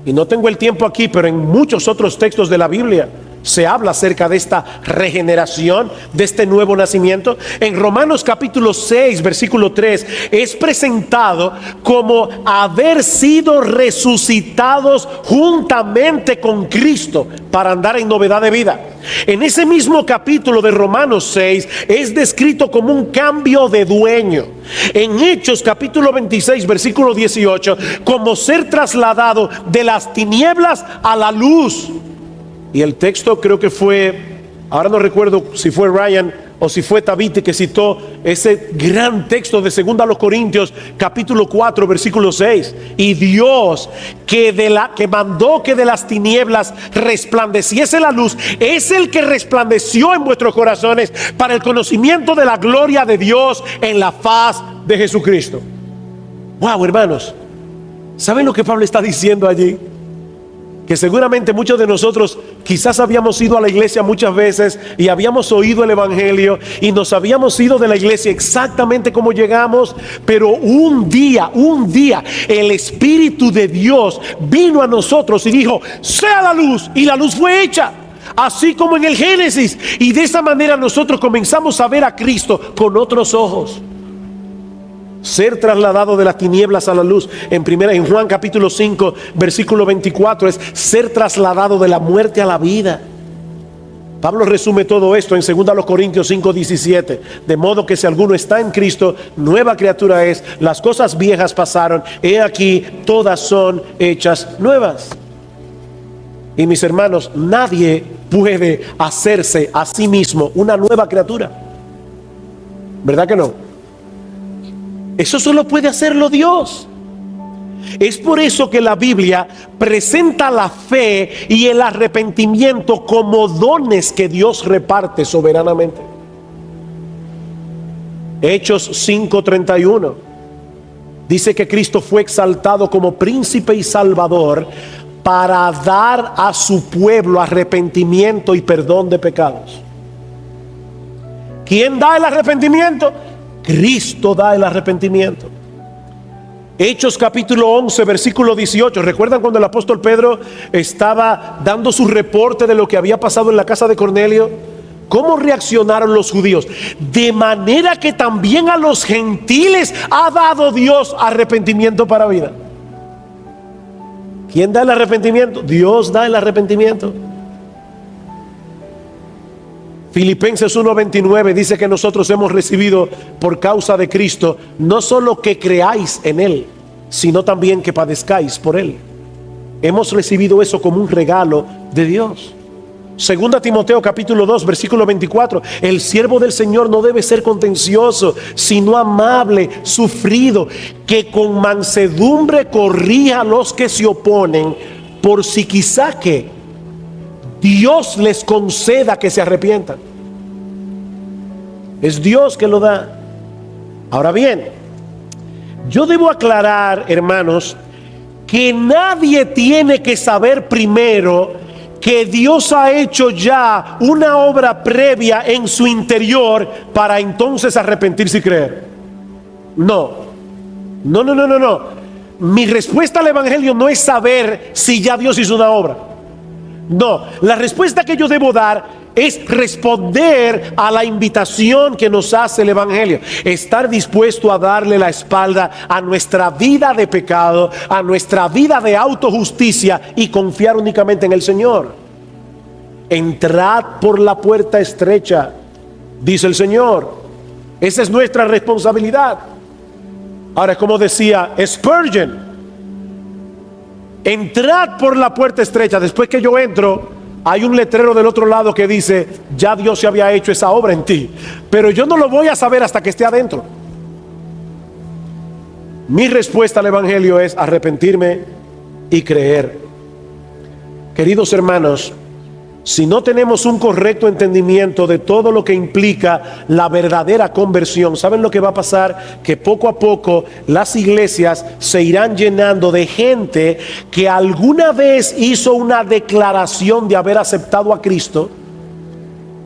Y no tengo el tiempo aquí, pero en muchos otros textos de la Biblia se habla acerca de esta regeneración, de este nuevo nacimiento. En Romanos capítulo 6, versículo 3, es presentado como haber sido resucitados juntamente con Cristo para andar en novedad de vida. En ese mismo capítulo de Romanos 6 es descrito como un cambio de dueño. En Hechos capítulo 26, versículo 18, como ser trasladado de las tinieblas a la luz. Y el texto creo que fue, ahora no recuerdo si fue Ryan o si fue Tabite que citó ese gran texto de 2 Corintios capítulo 4 versículo 6. Y Dios que mandó que de las tinieblas resplandeciese la luz, es el que resplandeció en vuestros corazones para el conocimiento de la gloria de Dios en la faz de Jesucristo. Wow, hermanos, ¿saben lo que Pablo está diciendo allí? Que seguramente muchos de nosotros quizás habíamos ido a la iglesia muchas veces y habíamos oído el evangelio y nos habíamos ido de la iglesia exactamente como llegamos, pero un día el Espíritu de Dios vino a nosotros y dijo: sea la luz, y la luz fue hecha, así como en el Génesis, y de esa manera nosotros comenzamos a ver a Cristo con otros ojos. Ser trasladado de las tinieblas a la luz, en Juan capítulo 5 versículo 24, es ser trasladado de la muerte a la vida. Pablo resume todo esto en 2 Corintios 5, 17. De modo que si alguno está en Cristo, nueva criatura es, las cosas viejas pasaron, he aquí todas son hechas nuevas. Y mis hermanos, nadie puede hacerse a sí mismo una nueva criatura, ¿verdad que no? Eso solo puede hacerlo Dios. Es por eso que la Biblia presenta la fe y el arrepentimiento como dones que Dios reparte soberanamente. Hechos 5:31 dice que Cristo fue exaltado como príncipe y salvador para dar a su pueblo arrepentimiento y perdón de pecados. ¿Quién da el arrepentimiento? Cristo da el arrepentimiento. Hechos capítulo 11 versículo 18. ¿Recuerdan cuando el apóstol Pedro estaba dando su reporte de lo que había pasado en la casa de Cornelio? ¿Cómo reaccionaron los judíos? De manera que también a los gentiles ha dado Dios arrepentimiento para vida. ¿Quién da el arrepentimiento? Dios da el arrepentimiento. Filipenses 1:29 dice que nosotros hemos recibido por causa de Cristo no solo que creáis en Él, sino también que padezcáis por Él. Hemos recibido eso como un regalo de Dios. Segunda Timoteo capítulo 2 versículo 24: el siervo del Señor no debe ser contencioso, sino amable, sufrido, que con mansedumbre corrija a los que se oponen, por si quizá que Dios les conceda que se arrepientan. Es Dios que lo da. Ahora bien, yo debo aclarar, hermanos, que nadie tiene que saber primero que Dios ha hecho ya una obra previa en su interior para entonces arrepentirse y creer. No. Mi respuesta al evangelio no es saber si ya Dios hizo una obra. No, la respuesta que yo debo dar es responder a la invitación que nos hace el evangelio. Estar dispuesto a darle la espalda a nuestra vida de pecado, a nuestra vida de autojusticia y confiar únicamente en el Señor. Entrad por la puerta estrecha, dice el Señor. Esa es nuestra responsabilidad. Ahora, como decía Spurgeon, entrad por la puerta estrecha. Después que yo entro, hay un letrero del otro lado que dice: ya Dios se había hecho esa obra en ti, pero yo no lo voy a saber hasta que esté adentro. Mi respuesta al evangelio es arrepentirme y creer. Queridos hermanos, si no tenemos un correcto entendimiento de todo lo que implica la verdadera conversión, ¿saben lo que va a pasar? Que poco a poco las iglesias se irán llenando de gente que alguna vez hizo una declaración de haber aceptado a Cristo,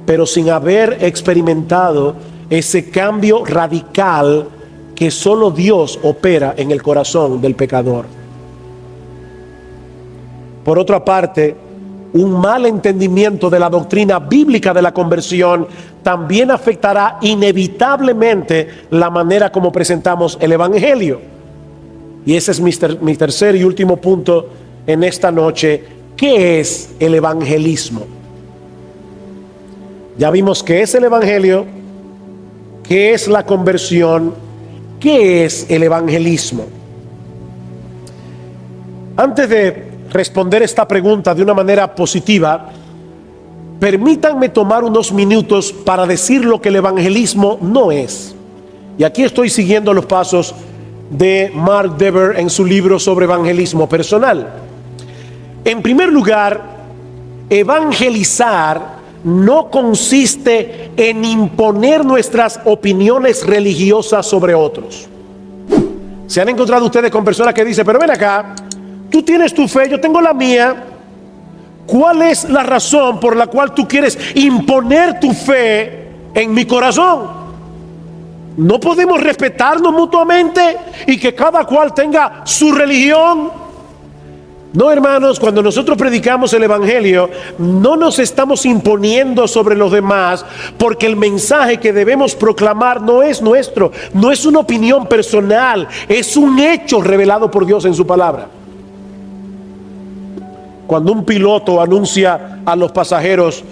pero sin haber experimentado ese cambio radical que solo Dios opera en el corazón del pecador. Por otra parte, un mal entendimiento de la doctrina bíblica de la conversión también afectará inevitablemente la manera como presentamos el evangelio. Y ese es mi tercer y último punto en esta noche. ¿Qué es el evangelismo? Ya vimos qué es el evangelio, qué es la conversión, qué es el evangelismo. Antes de responder esta pregunta de una manera positiva, permítanme tomar unos minutos para decir lo que el evangelismo no es. Y aquí estoy siguiendo los pasos de Mark Dever en su libro sobre evangelismo personal. En primer lugar, evangelizar no consiste en imponer nuestras opiniones religiosas sobre otros. ¿Se han encontrado ustedes con personas que dicen: pero ven acá, tú tienes tu fe, yo tengo la mía? ¿Cuál es la razón por la cual tú quieres imponer tu fe en mi corazón? ¿No podemos respetarnos mutuamente y que cada cual tenga su religión? No, hermanos, cuando nosotros predicamos el evangelio, no nos estamos imponiendo sobre los demás, porque el mensaje que debemos proclamar no es nuestro, no es una opinión personal, es un hecho revelado por Dios en su palabra. Cuando un piloto anuncia a los pasajeros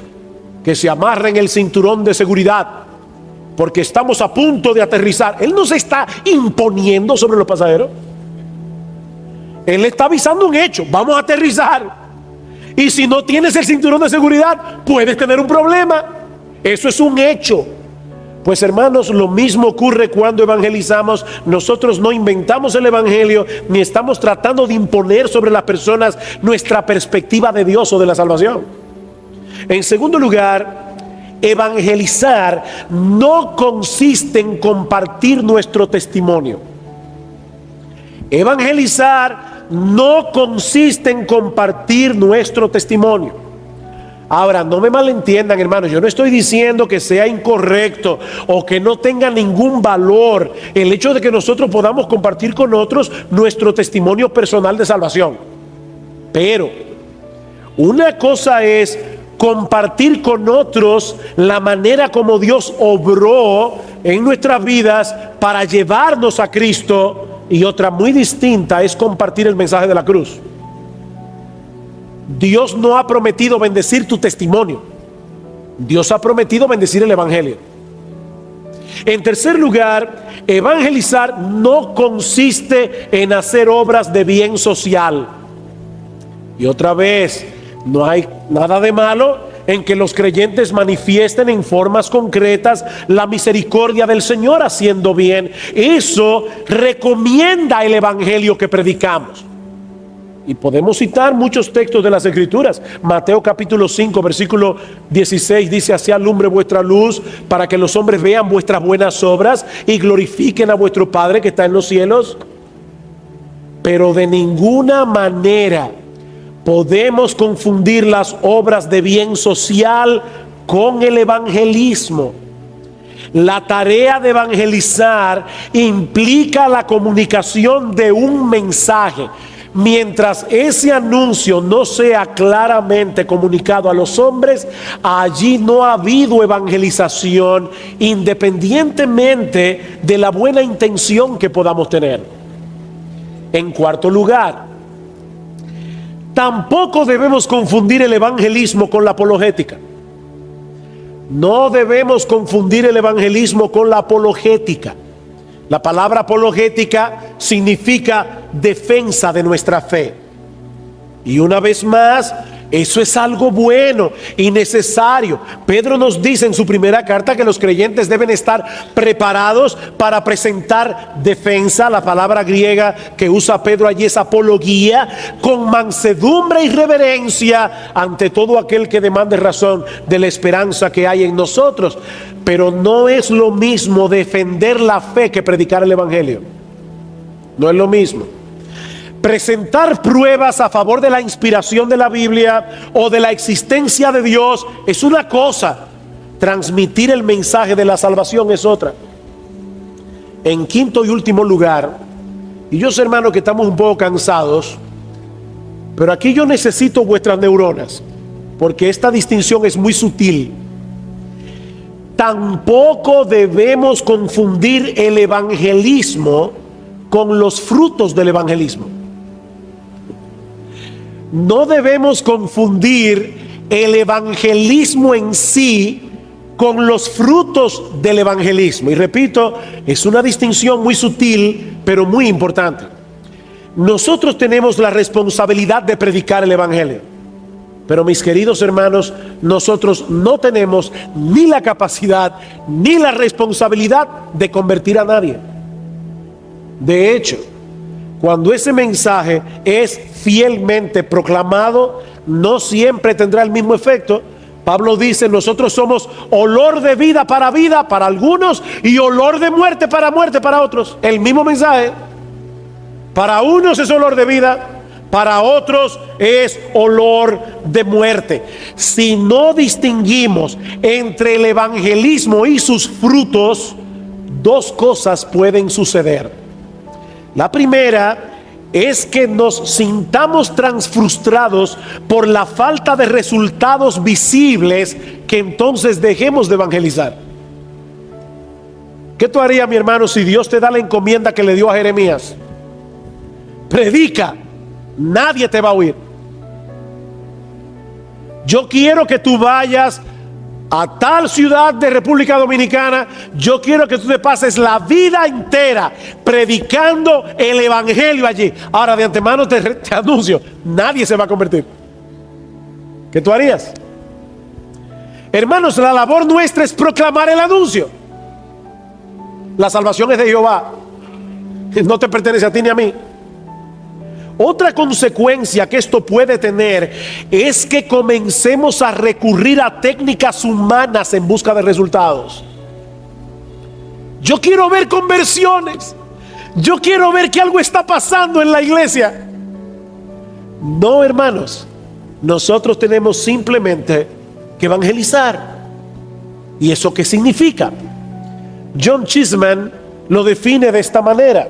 que se amarren el cinturón de seguridad porque estamos a punto de aterrizar, él no se está imponiendo sobre los pasajeros. Él está avisando un hecho: vamos a aterrizar, y si no tienes el cinturón de seguridad puedes tener un problema. Eso es un hecho. Pues hermanos, lo mismo ocurre cuando evangelizamos. Nosotros no inventamos el evangelio, ni estamos tratando de imponer sobre las personas nuestra perspectiva de Dios o de la salvación. En segundo lugar, evangelizar no consiste en compartir nuestro testimonio. Evangelizar no consiste en compartir nuestro testimonio. Ahora, no me malentiendan, hermanos, yo no estoy diciendo que sea incorrecto o que no tenga ningún valor el hecho de que nosotros podamos compartir con otros nuestro testimonio personal de salvación. Pero una cosa es compartir con otros la manera como Dios obró en nuestras vidas para llevarnos a Cristo, y otra muy distinta es compartir el mensaje de la cruz. Dios no ha prometido bendecir tu testimonio. Dios ha prometido bendecir el evangelio. En tercer lugar, evangelizar no consiste en hacer obras de bien social. Y otra vez, no hay nada de malo en que los creyentes manifiesten en formas concretas la misericordia del Señor haciendo bien. Eso recomienda el evangelio que predicamos. Y podemos citar muchos textos de las Escrituras. Mateo capítulo 5, versículo 16 dice: así alumbre vuestra luz para que los hombres vean vuestras buenas obras y glorifiquen a vuestro Padre que está en los cielos. Pero de ninguna manera podemos confundir las obras de bien social con el evangelismo. La tarea de evangelizar implica la comunicación de un mensaje. Mientras ese anuncio no sea claramente comunicado a los hombres, allí no ha habido evangelización, independientemente de la buena intención que podamos tener. En cuarto lugar, tampoco debemos confundir el evangelismo con la apologética. No debemos confundir el evangelismo con la apologética. La palabra apologética significa defensa de nuestra fe. Y una vez más, eso es algo bueno y necesario. Pedro nos dice en su primera carta que los creyentes deben estar preparados para presentar defensa. La palabra griega que usa Pedro allí es apología, con mansedumbre y reverencia ante todo aquel que demande razón de la esperanza que hay en nosotros. Pero no es lo mismo defender la fe que predicar el evangelio. No es lo mismo. Presentar pruebas a favor de la inspiración de la Biblia o de la existencia de Dios es una cosa. Transmitir el mensaje de la salvación es otra. En quinto y último lugar, y yo sé, hermano, que estamos un poco cansados, pero aquí yo necesito vuestras neuronas, porque esta distinción es muy sutil. Tampoco debemos confundir el evangelismo con los frutos del evangelismo. No debemos confundir el evangelismo en sí con los frutos del evangelismo. Y repito, es una distinción muy sutil, pero muy importante. Nosotros tenemos la responsabilidad de predicar el evangelio. Pero mis queridos hermanos, nosotros no tenemos ni la capacidad ni la responsabilidad de convertir a nadie. De hecho, cuando ese mensaje es fielmente proclamado, no siempre tendrá el mismo efecto. Pablo dice: nosotros somos olor de vida para algunos y olor de muerte para otros. El mismo mensaje. Para unos es olor de vida, para otros es olor de muerte. Si no distinguimos entre el evangelismo y sus frutos, dos cosas pueden suceder. La primera es que nos sintamos transfrustrados por la falta de resultados visibles, que entonces dejemos de evangelizar. ¿Qué tú harías, mi hermano, si Dios te da la encomienda que le dio a Jeremías? Predica, nadie te va a oír. Yo quiero que tú vayas a tal ciudad de República Dominicana. Yo quiero que tú te pases la vida entera predicando el evangelio allí. Ahora, de antemano te anuncio, nadie se va a convertir. ¿Qué tú harías? Hermanos, la labor nuestra es proclamar el anuncio. La salvación es de Jehová, no te pertenece a ti ni a mí. Otra consecuencia que esto puede tener es que comencemos a recurrir a técnicas humanas en busca de resultados. Yo quiero ver conversiones. Yo quiero ver que algo está pasando en la iglesia. No, hermanos, nosotros tenemos simplemente que evangelizar. ¿Y eso qué significa? John Chisman lo define de esta manera: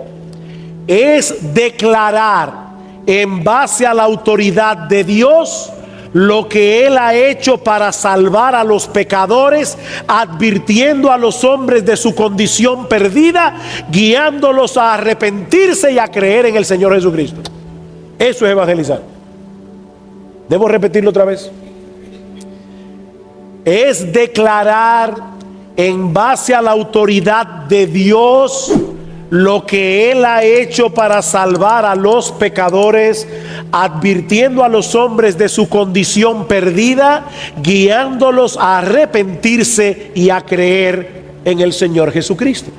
es declarar en base a la autoridad de Dios lo que Él ha hecho para salvar a los pecadores, advirtiendo a los hombres de su condición perdida, guiándolos a arrepentirse y a creer en el Señor Jesucristo. Eso es evangelizar. Debo repetirlo otra vez. Es declarar en base a la autoridad de Dios lo que Él ha hecho para salvar a los pecadores, advirtiendo a los hombres de su condición perdida, guiándolos a arrepentirse y a creer en el Señor Jesucristo.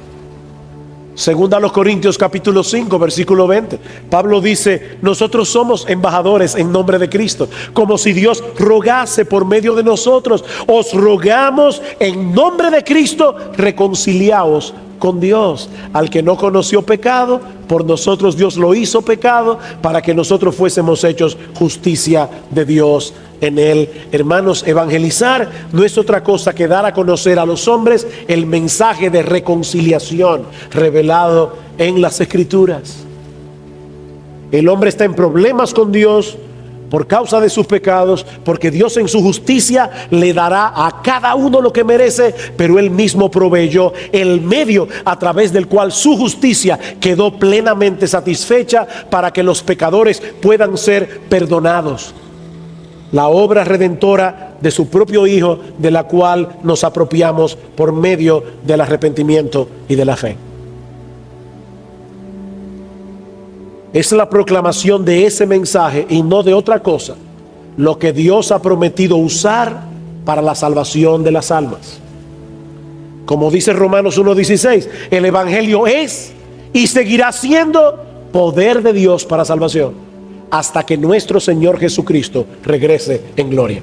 Segunda a los Corintios capítulo 5 versículo 20, Pablo dice: nosotros somos embajadores en nombre de Cristo, como si Dios rogase por medio de nosotros. Os rogamos en nombre de Cristo, reconciliaos con Dios. Al que no conoció pecado, por nosotros Dios lo hizo pecado, para que nosotros fuésemos hechos justicia de Dios en él. Hermanos, evangelizar no es otra cosa que dar a conocer a los hombres el mensaje de reconciliación revelado en las Escrituras. El hombre está en problemas con Dios por causa de sus pecados, porque Dios en su justicia le dará a cada uno lo que merece, pero Él mismo proveyó el medio a través del cual su justicia quedó plenamente satisfecha para que los pecadores puedan ser perdonados. La obra redentora de su propio Hijo, de la cual nos apropiamos por medio del arrepentimiento y de la fe. Es la proclamación de ese mensaje y no de otra cosa lo que Dios ha prometido usar para la salvación de las almas. Como dice Romanos 1:16, el Evangelio es y seguirá siendo poder de Dios para salvación, hasta que nuestro Señor Jesucristo regrese en gloria.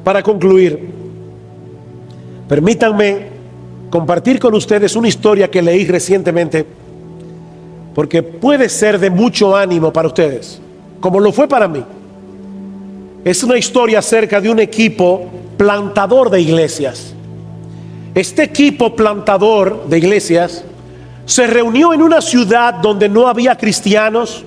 Para concluir, permítanme compartir con ustedes una historia que leí recientemente, porque puede ser de mucho ánimo para ustedes, como lo fue para mí. Es una historia acerca de un equipo plantador de iglesias. Este equipo plantador de iglesias se reunió en una ciudad donde no había cristianos.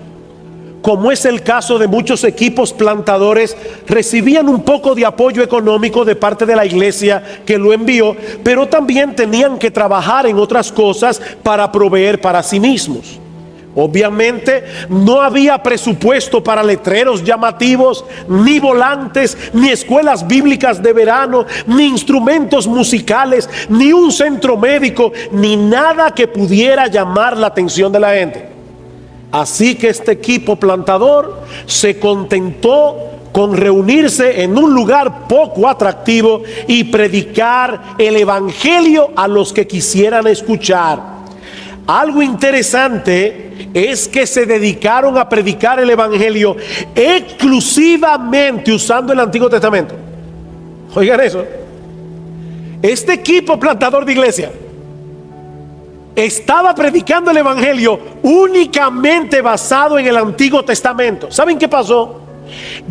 Como es el caso de muchos equipos plantadores, recibían un poco de apoyo económico de parte de la iglesia que lo envió, pero también tenían que trabajar en otras cosas para proveer para sí mismos. Obviamente no había presupuesto para letreros llamativos, ni volantes, ni escuelas bíblicas de verano, ni instrumentos musicales, ni un centro médico, ni nada que pudiera llamar la atención de la gente. Así que este equipo plantador se contentó con reunirse en un lugar poco atractivo y predicar el evangelio a los que quisieran escuchar. Algo interesante es que se dedicaron a predicar el evangelio exclusivamente usando el Antiguo Testamento. Oigan eso. Este equipo plantador de iglesia estaba predicando el evangelio únicamente basado en el Antiguo Testamento. ¿Saben qué pasó?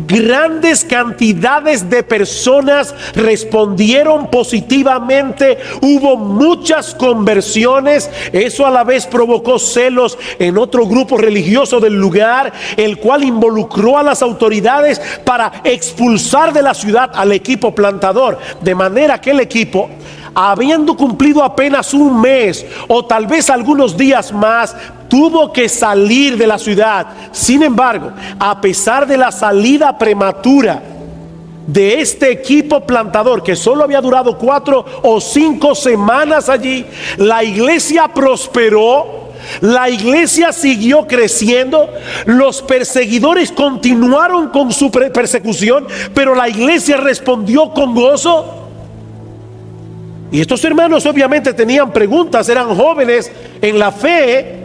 Grandes cantidades de personas respondieron positivamente, hubo muchas conversiones. Eso a la vez provocó celos en otro grupo religioso del lugar, el cual involucró a las autoridades para expulsar de la ciudad al equipo plantador, de manera que el equipo, habiendo cumplido apenas un mes o tal vez algunos días más, tuvo que salir de la ciudad. Sin embargo, a pesar de la salida prematura de este equipo plantador, que solo había durado 4 o 5 semanas allí, la iglesia prosperó. La iglesia siguió creciendo. Los perseguidores continuaron con su persecución, pero la iglesia respondió con gozo. Y estos hermanos obviamente tenían preguntas, eran jóvenes en la fe,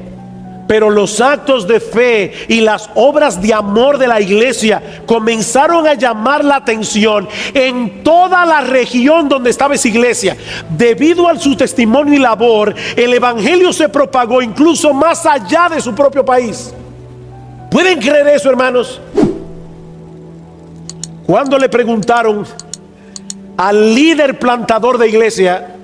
pero los actos de fe y las obras de amor de la iglesia comenzaron a llamar la atención en toda la región donde estaba esa iglesia. Debido a su testimonio y labor, el evangelio se propagó incluso más allá de su propio país. ¿Pueden creer eso, hermanos? Cuando le preguntaron al líder plantador de iglesia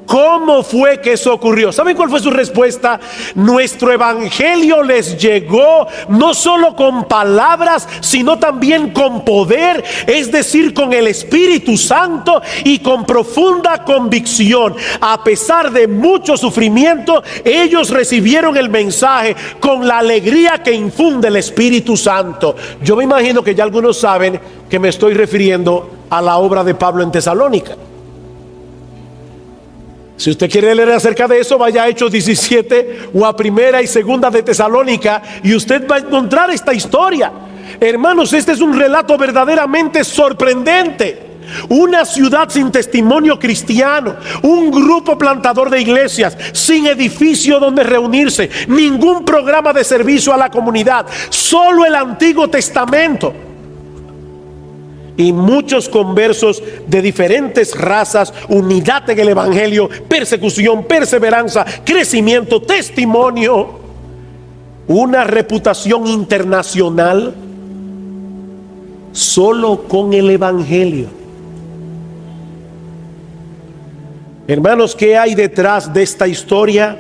¿Cómo fue que eso ocurrió? ¿Saben cuál fue su respuesta? Nuestro evangelio les llegó no solo con palabras, sino también con poder, es decir, con el Espíritu Santo y con profunda convicción. A pesar de mucho sufrimiento, ellos recibieron el mensaje con la alegría que infunde el Espíritu Santo. Yo me imagino que ya algunos saben que me estoy refiriendo a la obra de Pablo en Tesalónica. Si usted quiere leer acerca de eso, vaya a Hechos 17 o a Primera y Segunda de Tesalónica y usted va a encontrar esta historia. Hermanos, este es un relato verdaderamente sorprendente. Una ciudad sin testimonio cristiano, un grupo plantador de iglesias, sin edificio donde reunirse, ningún programa de servicio a la comunidad, solo el Antiguo Testamento. Y muchos conversos de diferentes razas, unidad en el evangelio, persecución, perseverancia, crecimiento, testimonio, una reputación internacional, solo con el evangelio. Hermanos, ¿qué hay detrás de esta historia?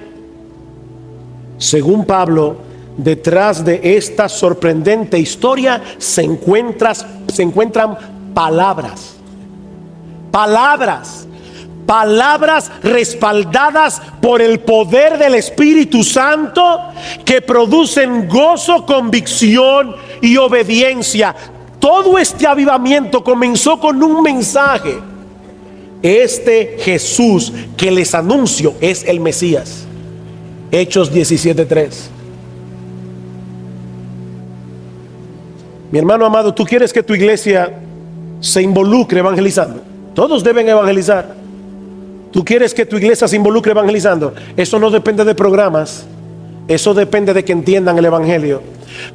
Según Pablo, detrás de esta sorprendente historia se encuentran palabras respaldadas por el poder del Espíritu Santo, que producen gozo, convicción y obediencia. Todo este avivamiento comenzó con un mensaje: este Jesús que les anuncio es el Mesías. Hechos 17:3. Mi hermano amado, ¿tú quieres que tu iglesia se involucre evangelizando? Todos deben evangelizar. ¿Tú quieres que tu iglesia se involucre evangelizando? Eso no depende de programas. Eso depende de que entiendan el evangelio.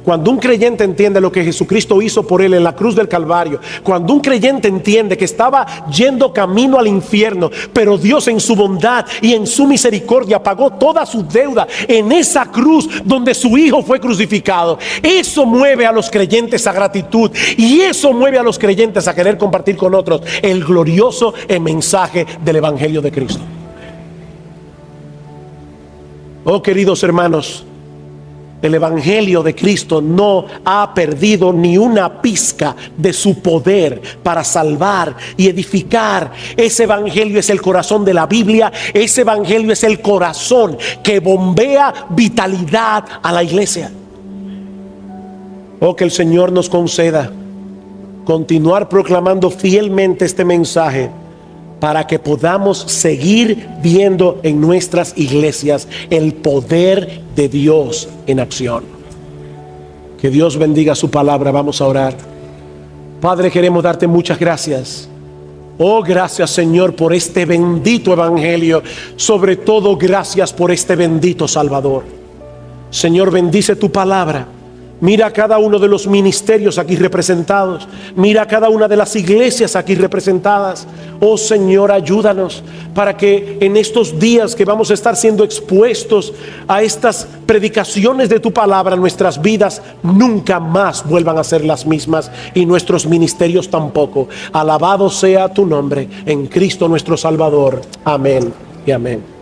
Cuando un creyente entiende lo que Jesucristo hizo por él en la cruz del Calvario, cuando un creyente entiende que estaba yendo camino al infierno, pero Dios en su bondad y en su misericordia pagó toda su deuda en esa cruz donde su hijo fue crucificado, eso mueve a los creyentes a gratitud, y eso mueve a los creyentes a querer compartir con otros el glorioso mensaje del evangelio de Cristo. Oh, queridos hermanos, el evangelio de Cristo no ha perdido ni una pizca de su poder para salvar y edificar. Ese evangelio es el corazón de la Biblia. Ese evangelio es el corazón que bombea vitalidad a la iglesia. Oh, que el Señor nos conceda continuar proclamando fielmente este mensaje, para que podamos seguir viendo en nuestras iglesias el poder de Dios en acción. Que Dios bendiga su palabra. Vamos a orar. Padre, queremos darte muchas gracias. Oh, gracias, Señor, por este bendito evangelio. Sobre todo, gracias por este bendito Salvador. Señor, bendice tu palabra. Mira a cada uno de los ministerios aquí representados. Mira a cada una de las iglesias aquí representadas. Oh Señor, ayúdanos para que en estos días que vamos a estar siendo expuestos a estas predicaciones de tu palabra, nuestras vidas nunca más vuelvan a ser las mismas, y nuestros ministerios tampoco. Alabado sea tu nombre en Cristo nuestro Salvador. Amén y amén.